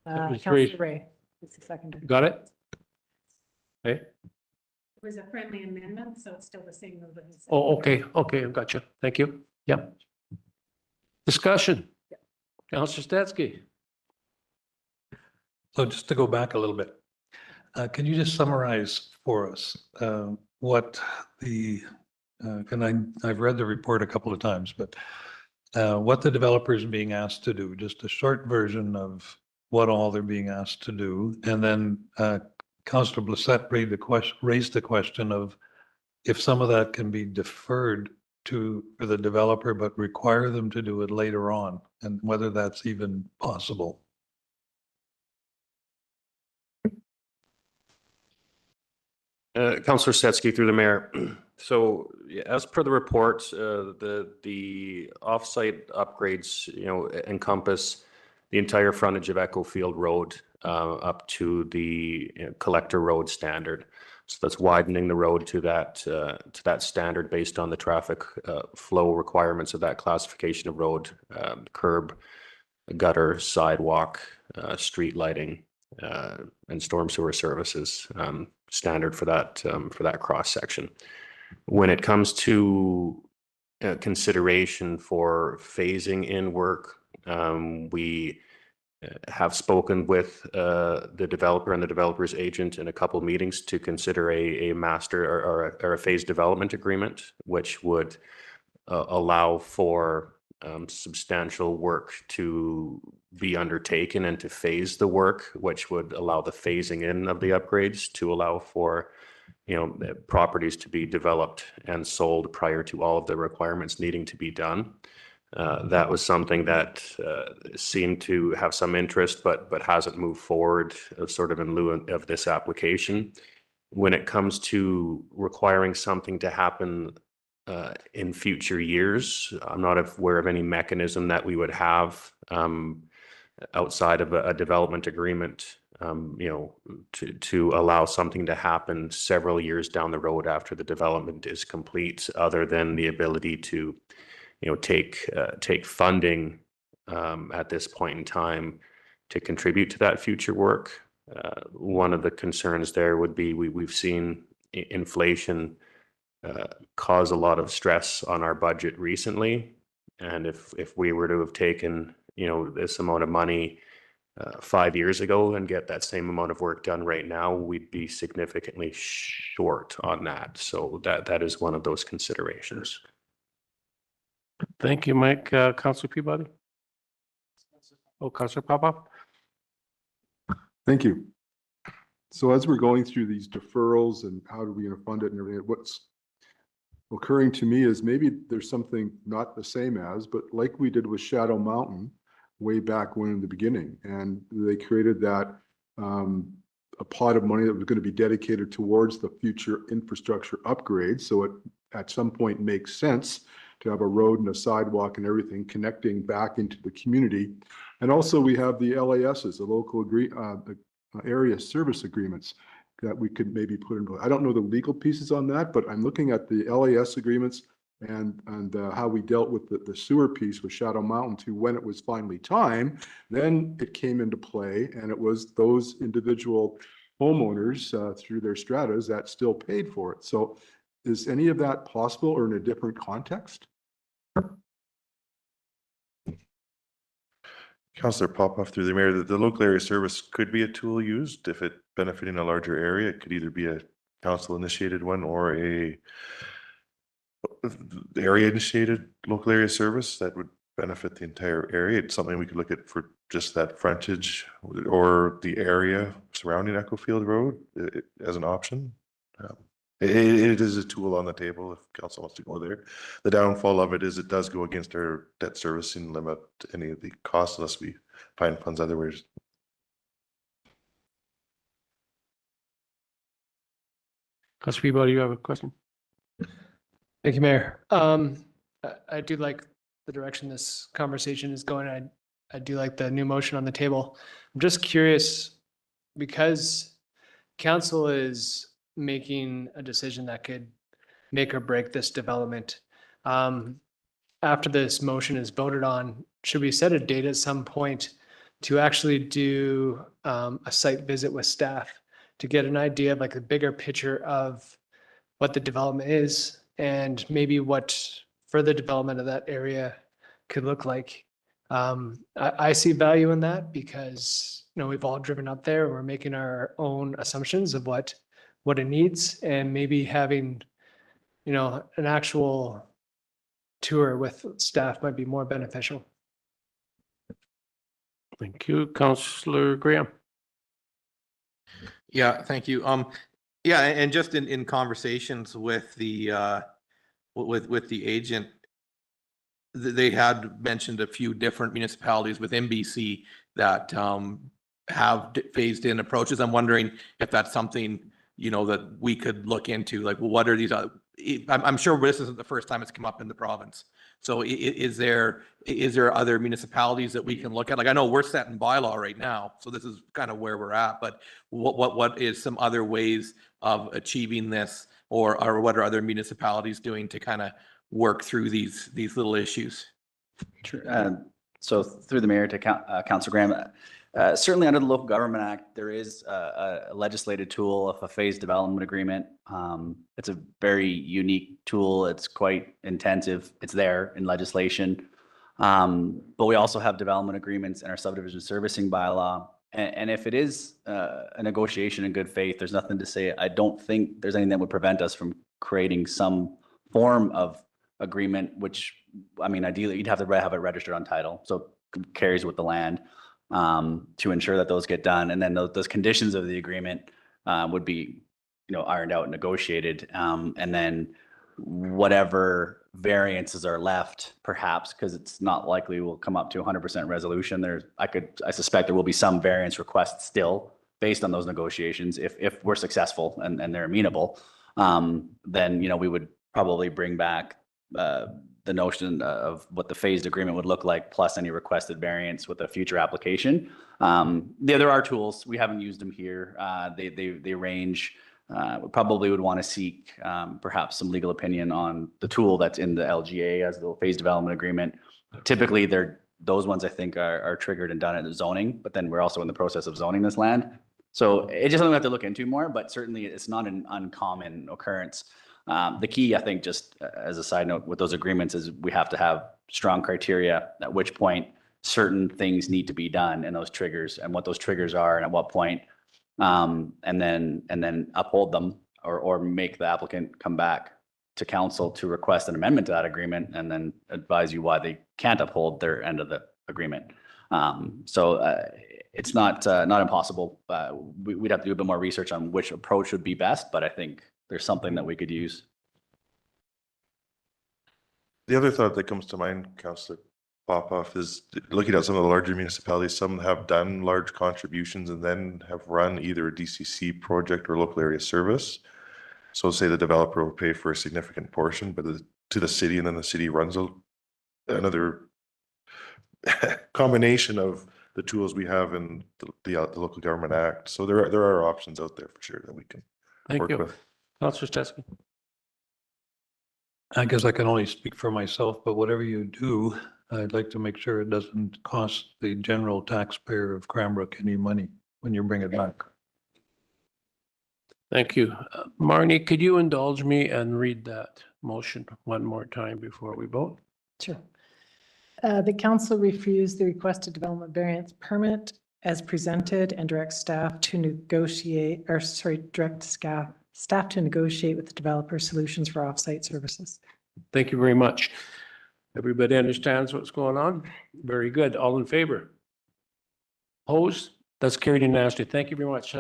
That was Councillor great. Ray is the seconder. Got it? Okay. It was a friendly amendment, so it's still the same. Oh, okay, okay, I've got you. Thank you. Yep. Discussion. Councillor Statsky. So just to go back a little bit, can you just summarize for us what the, and I've read the report a couple of times, but what the developer is being asked to do, just a short version of what all they're being asked to do. And then Councillor Blissett raised the question of if some of that can be deferred for the developer, but require them to do it later on, and whether that's even possible. Councillor Setsky through the mayor. So as per the report, the offsite upgrades, encompass the entire frontage of Echo Field Road up to the collector road standard. So that's widening the road to that standard based on the traffic flow requirements of that classification of road, curb, gutter, sidewalk, street lighting, and storm sewer services standard for that cross section. When it comes to consideration for phasing in work, we have spoken with the developer and the developer's agent in a couple meetings to consider a master or a phase development agreement, which would allow for substantial work to be undertaken and to phase the work, which would allow the phasing in of the upgrades to allow for properties to be developed and sold prior to all of the requirements needing to be done. That was something that seemed to have some interest, but hasn't moved forward sort of in lieu of this application. When it comes to requiring something to happen in future years, I'm not aware of any mechanism that we would have outside of a development agreement, to allow something to happen several years down the road after the development is complete, other than the ability to take funding at this point in time to contribute to that future work. One of the concerns there would be we've seen inflation cause a lot of stress on our budget recently, and if we were to have taken this amount of money 5 years ago and get that same amount of work done right now, we'd be significantly short on that. So that is one of those considerations. Thank you, Mike. Councillor Peabody? Oh, Councillor Popov? Thank you. So as we're going through these deferrals and how do we fund it and everything, what's occurring to me is maybe there's something not the same as, but like we did with Shadow Mountain way back when in the beginning, and they created that a pot of money that was going to be dedicated towards the future infrastructure upgrades. So it at some point makes sense to have a road and a sidewalk and everything connecting back into the community. And also we have the LASs, the local area service agreements that we could maybe put in. I don't know the legal pieces on that, but I'm looking at the LAS agreements and how we dealt with the sewer piece with Shadow Mountain to when it was finally time, then it came into play, and it was those individual homeowners through their stratas that still paid for it. So is any of that possible or in a different context? Councillor Popoff through the mayor, the local area service could be a tool used if it benefiting a larger area. It could either be a council initiated one or a area initiated local area service that would benefit the entire area. It's something we could look at for just that frontage or the area surrounding Echofield Road as an option. It is a tool on the table if council wants to go there. The downfall of it is it does go against our debt servicing limit, any of the costs, unless we find funds otherwise. Councilor Peabody, you have a question? Thank you, Mayor. I do like the direction this conversation is going. I do like the new motion on the table. I'm just curious, because council is making a decision that could make or break this development. After this motion is voted on, should we set a date at some point to actually do a site visit with staff to get an idea of like a bigger picture of what the development is and maybe what further development of that area could look like? I see value in that because, you know, we've all driven up there. We're making our own assumptions of what it needs, and maybe having, you know, an actual tour with staff might be more beneficial. Thank you. Councillor Graham. Yeah, thank you. Yeah, and just in conversations with the with the agent, they had mentioned a few different municipalities within BC that have phased in approaches. I'm wondering if that's something, you know, that we could look into, like, well, what are these other, I'm sure this isn't the first time it's come up in the province. So is there other municipalities that we can look at? Like, I know we're set in bylaw right now, so this is kind of where we're at, but what is some other ways of achieving this, or what are other municipalities doing to kind of work through these little issues? Sure. So through the mayor to Councilor Graham, certainly under the Local Government Act, there is a legislated tool of a phased development agreement. It's a very unique tool. It's quite intensive. It's there in legislation. But we also have development agreements in our subdivision servicing bylaw. And if it is a negotiation in good faith, there's nothing to say. I don't think there's anything that would prevent us from creating some form of agreement, which, I mean, ideally you'd have to have it registered on title, so it carries with the land, to ensure that those get done. And then those conditions of the agreement would be, you know, ironed out and negotiated. And then whatever variances are left, perhaps, because it's not likely we'll come up to 100% resolution. I suspect there will be some variance requests still based on those negotiations. If we're successful and they're amenable, then, you know, we would probably bring back the notion of what the phased agreement would look like, plus any requested variance with a future application. There are tools. We haven't used them here. They range. We probably would want to seek perhaps some legal opinion on the tool that's in the LGA as the phased development agreement. Typically, those ones I think are triggered and done at the zoning, but then we're also in the process of zoning this land. So it's just something we have to look into more, but certainly it's not an uncommon occurrence. The key, I think, just as a side note with those agreements, is we have to have strong criteria at which point certain things need to be done and those triggers, and what those triggers are and at what point, and then uphold them, or make the applicant come back to council to request an amendment to that agreement and then advise you why they can't uphold their end of the agreement. So it's not impossible. We'd have to do a bit more research on which approach would be best, but I think there's something that we could use. The other thought that comes to mind, Councillor Popoff, is looking at some of the larger municipalities. Some have done large contributions and then have run either a DCC project or local area service. So say the developer will pay for a significant portion, but to the city, and then the city runs another combination of the tools we have in the Local Government Act. So there are options out there for sure that we can work with. Councillor Steske. I guess I can only speak for myself, but whatever you do, I'd like to make sure it doesn't cost the general taxpayer of Cranbrook any money when you bring it back. Thank you. Marnie, could you indulge me and read that motion one more time before we vote? Sure. The council refused the requested development variance permit as presented and direct staff to negotiate, direct staff to negotiate with the developer solutions for offsite services. Thank you very much. Everybody understands what's going on? Very good. All in favor? Opposed? That's carried unanimously. Thank you very much.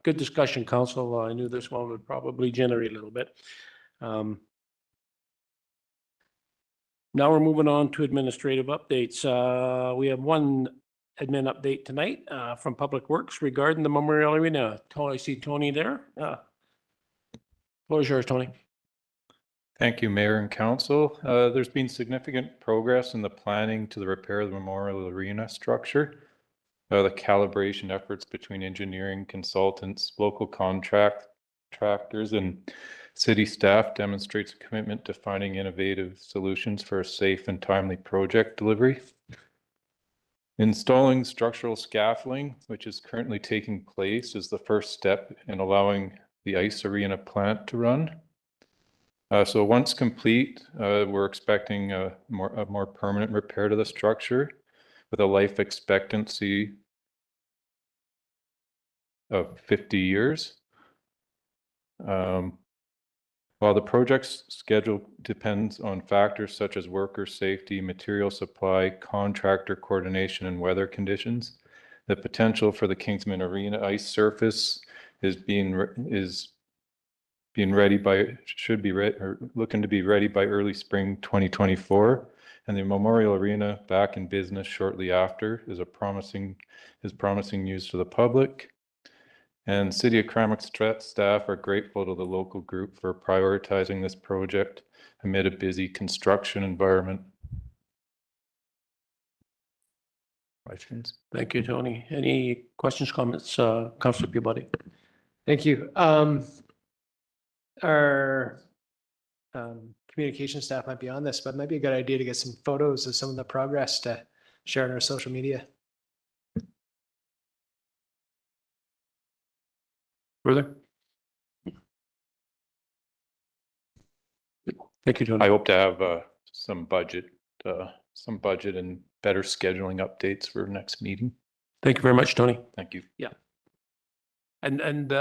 Good discussion, council. I knew this one would probably generate a little bit. Now we're moving on to administrative updates. We have one admin update tonight from Public Works regarding the Memorial Arena. I see Tony there. Floor is yours, Tony. Thank you, Mayor and Council. There's been significant progress in the planning to the repair of the Memorial Arena structure. The calibration efforts between engineering consultants, local contractors, and city staff demonstrates a commitment to finding innovative solutions for a safe and timely project delivery. Installing structural scaffolding, which is currently taking place, is the first step in allowing the ice arena plant to run. So once complete, we're expecting a more permanent repair to the structure with a life expectancy of 50 years. While the project's schedule depends on factors such as worker safety, material supply, contractor coordination, and weather conditions, the potential for the Kingsman Arena ice surface looking to be ready by early spring 2024, and the Memorial Arena back in business shortly after is promising news to the public. And City of Cranbrook staff are grateful to the local group for prioritizing this project amid a busy construction environment. Questions? Thank you, Tony. Any questions, comments, Councillor Peabody? Thank you. Our communication staff might be on this, but it might be a good idea to get some photos of some of the progress to share on our social media. Further? Thank you, Tony. I hope to have some budget and better scheduling updates for next meeting. Thank you very much, Tony. Thank you. Yeah. And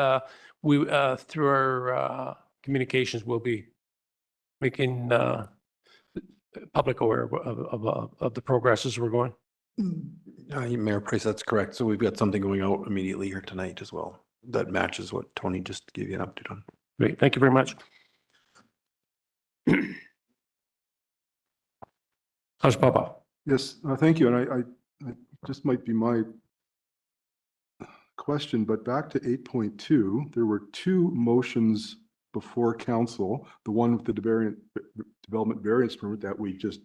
we through our communications, we'll be making public aware of the progress as we're going. Mayor Price, that's correct. So we've got something going out immediately here tonight as well. That matches what Tony just gave you an update on. Great, thank you very much. How's Papa? Yes, thank you. And I just might be my question, but back to 8.2, there were two motions before council, the one with the development variance permit that we just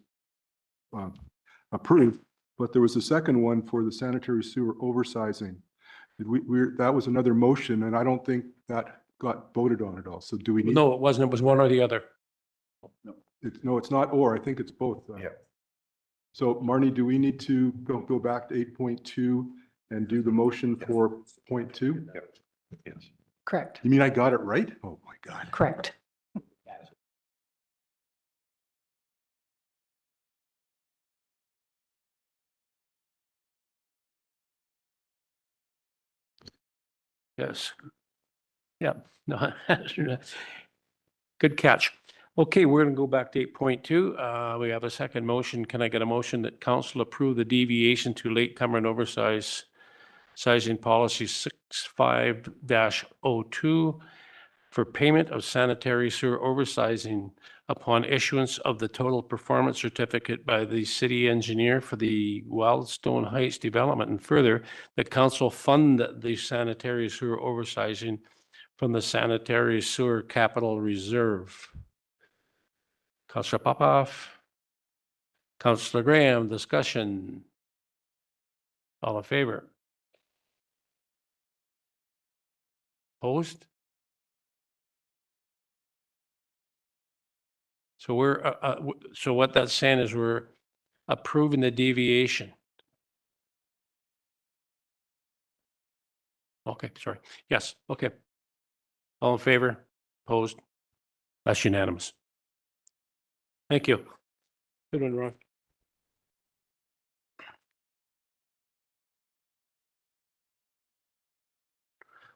approved, but there was a second one for the sanitary sewer oversizing. That was another motion, and I don't think that got voted on at all. So do we need? No, it wasn't. It was one or the other. No, it's not or. I think it's both. Yeah. So Marnie, do we need to go back to 8.2 and do the motion for 0.2? Yes. Correct. You mean I got it right? Oh my God. Correct. Yes. Yeah. No. Good catch. Okay, we're going to go back to 8.2. We have a second motion. Can I get a motion that council approve the deviation to latecomer and sizing policy 65-02 for payment of sanitary sewer oversizing upon issuance of the total performance certificate by the city engineer for the Wildstone Heights development, and further that council fund the sanitary sewer oversizing from the sanitary sewer capital reserve. Councillor Popoff, Councillor Graham, discussion. All in favor? Opposed? So we're so what that's saying is we're approving the deviation. Okay, sorry. Yes, okay. All in favor? Opposed? That's unanimous. Thank you. Good one, Ron.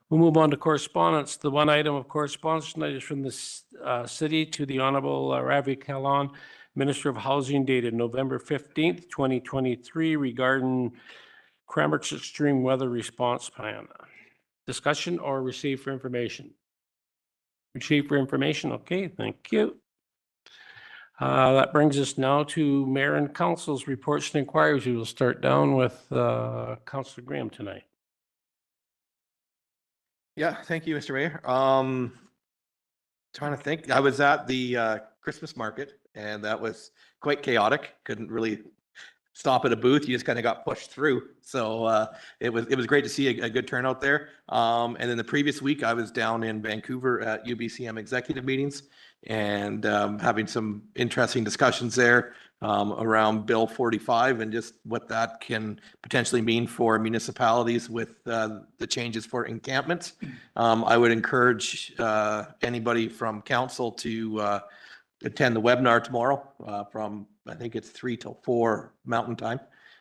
We'll move on to correspondence. The one item of correspondence tonight is from the city to the Honorable Ravi Kahlon, Minister of Housing, dated November 15th, 2023, regarding Cranbrook's Extreme Weather Response Plan. Discussion or receive for information? Receive for information. Okay, thank you. That brings us now to Mayor and Council's reports and inquiries. We will start down with Councilor Graham tonight. Yeah, thank you, Mr. Mayor. Trying to think, I was at the Christmas market and that was quite chaotic. Couldn't really stop at a booth. You just kind of got pushed through. So it was great to see a good turnout there. And then the previous week I was down in Vancouver at UBCM executive meetings and having some interesting discussions there around Bill 45 and just what that can potentially mean for municipalities with the changes for encampments. I would encourage anybody from council to attend the webinar tomorrow from, I think it's 3 till 4 Mountain Time,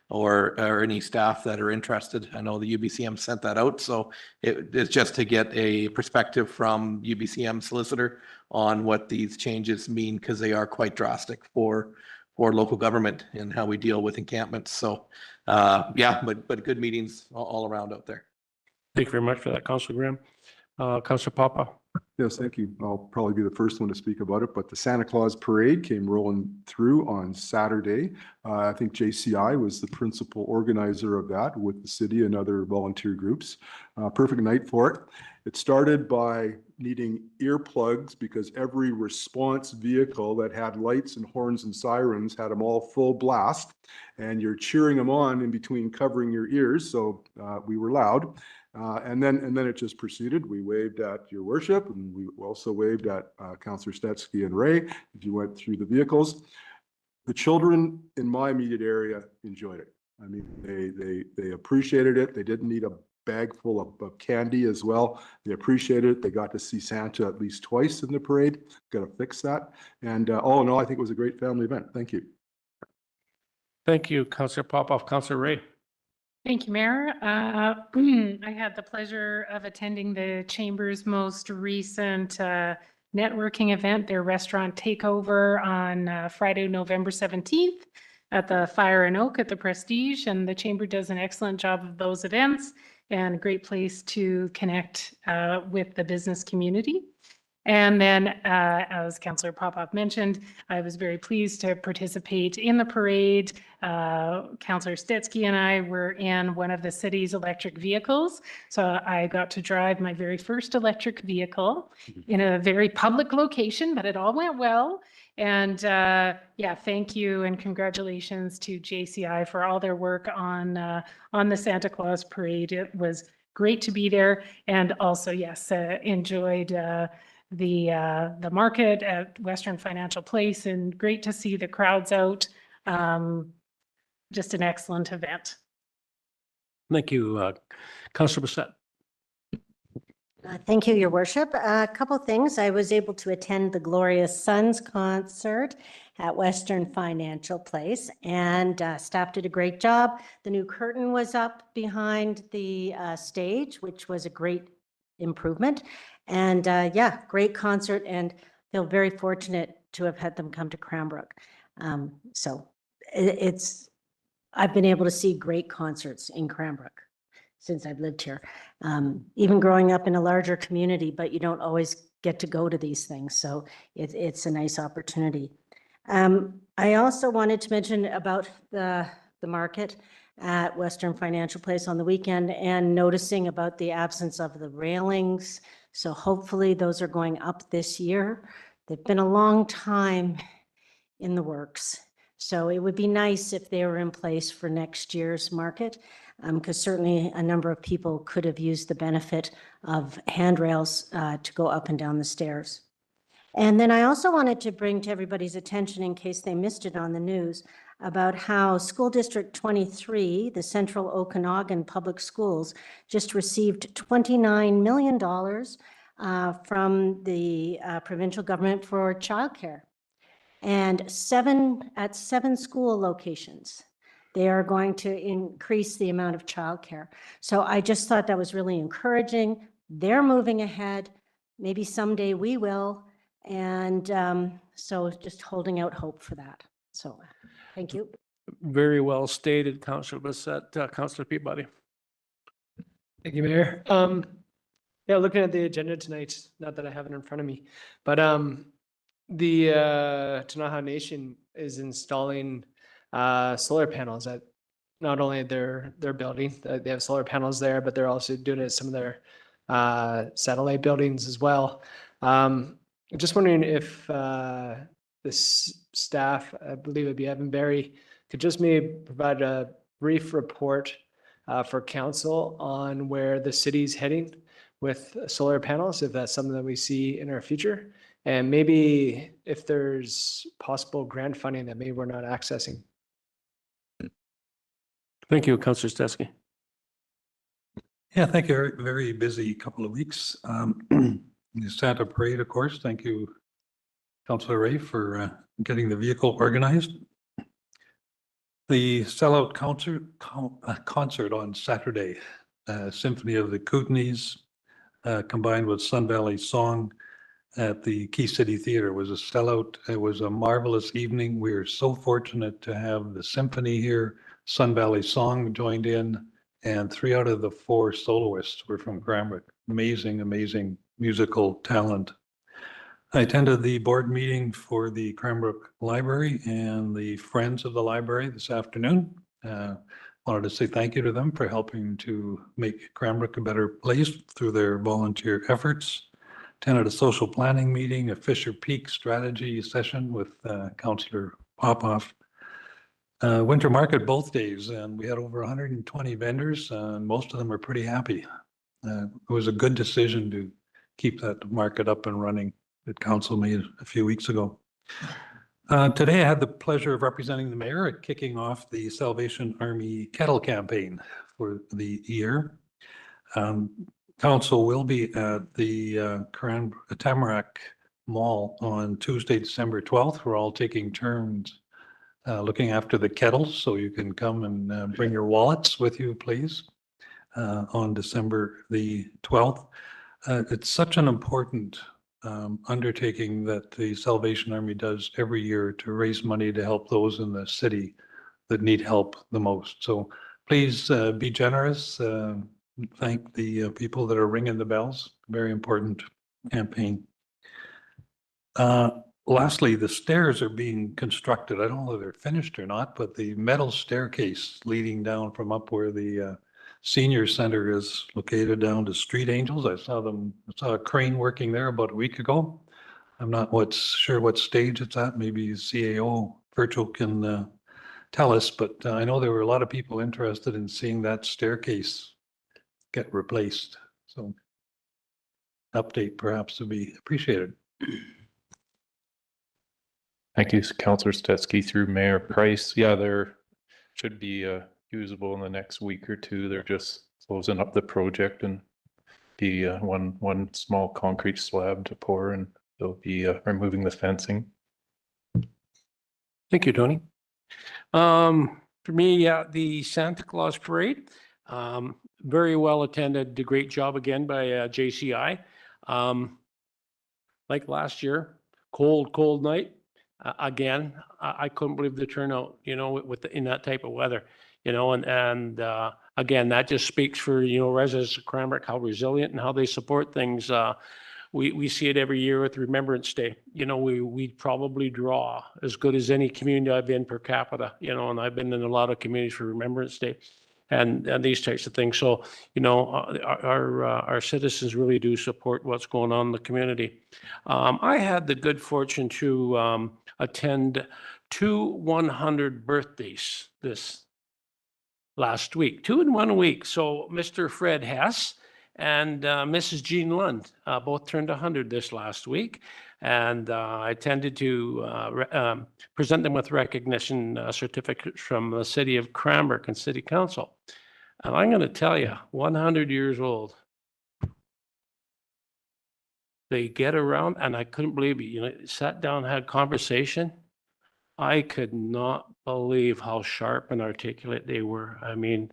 or any staff that are interested. I know the UBCM sent that out, so it's just to get a perspective from UBCM solicitor on what these changes mean, because they are quite drastic for local government and how we deal with encampments. So yeah, but good meetings all around out there. Thank you very much for that, Councilor Graham. Councilor Papa. Yes, thank you. I'll probably be the first one to speak about it, but the Santa Claus parade came rolling through on Saturday. I think JCI was the principal organizer of that with the city and other volunteer groups. Perfect night for it. It started by needing earplugs because every response vehicle that had lights and horns and sirens had them all full blast, and you're cheering them on in between covering your ears. So we were loud. And then it just proceeded. We waved at your worship, and we also waved at Councillor Stetsky and Ray as you went through the vehicles. The children in my immediate area enjoyed it. I mean, they appreciated it. They didn't need a bag full of candy as well. They appreciated it. They got to see Santa at least twice in the parade. Got to fix that. And all in all, I think it was a great family event. Thank you. Thank you, Councillor Popoff. Councillor Ray. Thank you, Mayor. I had the pleasure of attending the Chamber's most recent networking event, their restaurant takeover on Friday, November 17th at the Fire and Oak at the Prestige. And the Chamber does an excellent job of those events and a great place to connect with the business community. And then, as Councillor Popoff mentioned, I was very pleased to participate in the parade. Councillor Stetsky and I were in one of the city's electric vehicles. So I got to drive my very first electric vehicle in a very public location, but it all went well. And yeah, thank you and congratulations to JCI for all their work on the Santa Claus parade. It was great to be there, and also, yes, enjoyed the market at Western Financial Place, and great to see the crowds out. Just an excellent event. Thank you, Councillor Bissett. Thank you, Your Worship. A couple things. I was able to attend the Glorious Sons concert at Western Financial Place, and staff did a great job. The new curtain was up behind the stage, which was a great improvement. And yeah, great concert, and feel very fortunate to have had them come to Cranbrook. So I've been able to see great concerts in Cranbrook since I've lived here. Even growing up in a larger community, but you don't always get to go to these things. So it's a nice opportunity. I also wanted to mention about the market at Western Financial Place on the weekend and noticing about the absence of the railings. So hopefully those are going up this year. They've been a long time in the works. So it would be nice if they were in place for next year's market, because certainly a number of people could have used the benefit of handrails to go up and down the stairs. And then I also wanted to bring to everybody's attention, in case they missed it on the news, about how School District 23, the Central Okanagan Public Schools, just received $29 million from the provincial government for childcare. And at seven school locations, they are going to increase the amount of childcare. So I just thought that was really encouraging. They're moving ahead. Maybe someday we will. And so just holding out hope for that. So thank you. Very well stated, Councillor Bissett. Councillor Peabody. Thank you, Mayor. Yeah, looking at the agenda tonight, not that I have it in front of me, but the Tanaha Nation is installing solar panels at not only their building, they have solar panels there, but they're also doing it at some of their satellite buildings as well. Just wondering if this staff, I believe it'd be Evan Berry, could just maybe provide a brief report for council on where the city's heading with solar panels, if that's something that we see in our future, and maybe if there's possible grant funding that maybe we're not accessing. Thank you, Councillor Stetsky. Yeah, thank you. Very busy couple of weeks. The Santa Parade, of course. Thank you, Councillor Ray, for getting the vehicle organized. The sellout concert on Saturday, Symphony of the Kootenays, combined with Sun Valley Song at the Key City Theatre, was a sellout. It was a marvelous evening. We are so fortunate to have the symphony here. Sun Valley Song joined in, and 3 out of the 4 soloists were from Cranbrook. Amazing, amazing musical talent. I attended the board meeting for the Cranbrook Library and the Friends of the Library this afternoon. Wanted to say thank you to them for helping to make Cranbrook a better place through their volunteer efforts. Attended a social planning meeting, a Fisher Peak strategy session with Councillor Popoff. Winter market both days, and we had over 120 vendors, and most of them are pretty happy. It was a good decision to keep that market up and running that council made a few weeks ago. Today, I had the pleasure of representing the mayor at kicking off the Salvation Army kettle campaign for the year. Council will be at the Tamarack Mall on Tuesday, December 12th. We're all taking turns looking after the kettles, so you can come and bring your wallets with you, please, on December the 12th. It's such an important undertaking that the Salvation Army does every year to raise money to help those in the city that need help the most. So please be generous. Thank the people that are ringing the bells. Very important campaign. Lastly, the stairs are being constructed. I don't know if they're finished or not, but the metal staircase leading down from up where the senior center is located down to Street Angels. I saw a crane working there about a week ago. I'm not sure what stage it's at. Maybe CAO Virtual can tell us, but I know there were a lot of people interested in seeing that staircase get replaced. So update perhaps would be appreciated. Thank you, Councillor Stetsky through Mayor Price. Yeah, there should be usable in the next week or two. They're just closing up the project and be one small concrete slab to pour, and they'll be removing the fencing. Thank you, Tony. For me, yeah, the Santa Claus Parade, very well attended. Did a great job again by JCI. Like last year, cold night. Again, I couldn't believe the turnout, you know, in that type of weather, you know, and again, that just speaks for, you know, residents of Cranbrook, how resilient and how they support things. We see it every year with Remembrance Day. You know, we probably draw as good as any community I've been per capita, you know, and I've been in a lot of communities for Remembrance Day and these types of things. So, you know, our citizens really do support what's going on in the community. I had the good fortune to attend 2 100 birthdays this last week, 2 in 1 week. So Mr. Fred Hess and Mrs. Jean Lund both turned 100 this last week. And I intended to present them with recognition certificates from the city of Cranbrook and City Council. And I'm going to tell you, 100 years old. They get around, and I couldn't believe it. You know, sat down, had conversation. I could not believe how sharp and articulate they were. I mean,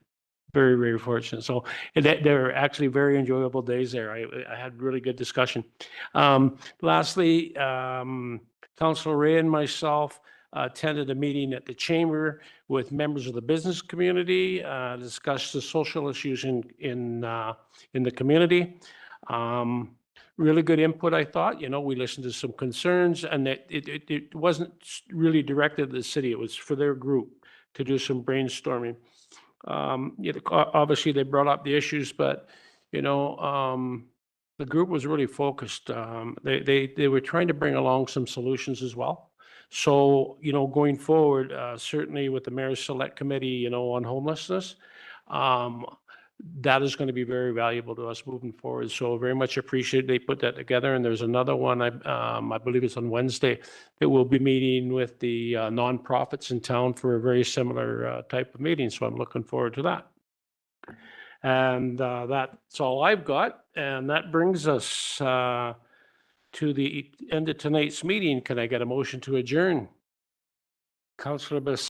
very, very fortunate. So they're actually very enjoyable days there. I had really good discussion. Lastly, Councillor Ray and myself attended a meeting at the chamber with members of the business community, discussed the social issues in the community. Really good input, I thought. You know, we listened to some concerns, and it wasn't really directed to the city. It was for their group to do some brainstorming. You know, obviously they brought up the issues, but you know, the group was really focused. They were trying to bring along some solutions as well. So, you know, going forward, certainly with the Mayor's Select Committee, you know, on homelessness, that is going to be very valuable to us moving forward. So very much appreciate they put that together. And there's another one, I believe it's on Wednesday, that we'll be meeting with the nonprofits in town for a very similar type of meeting. So I'm looking forward to that. And that's all I've got. And that brings us to the end of tonight's meeting. Can I get a motion to adjourn? Councillor Bass.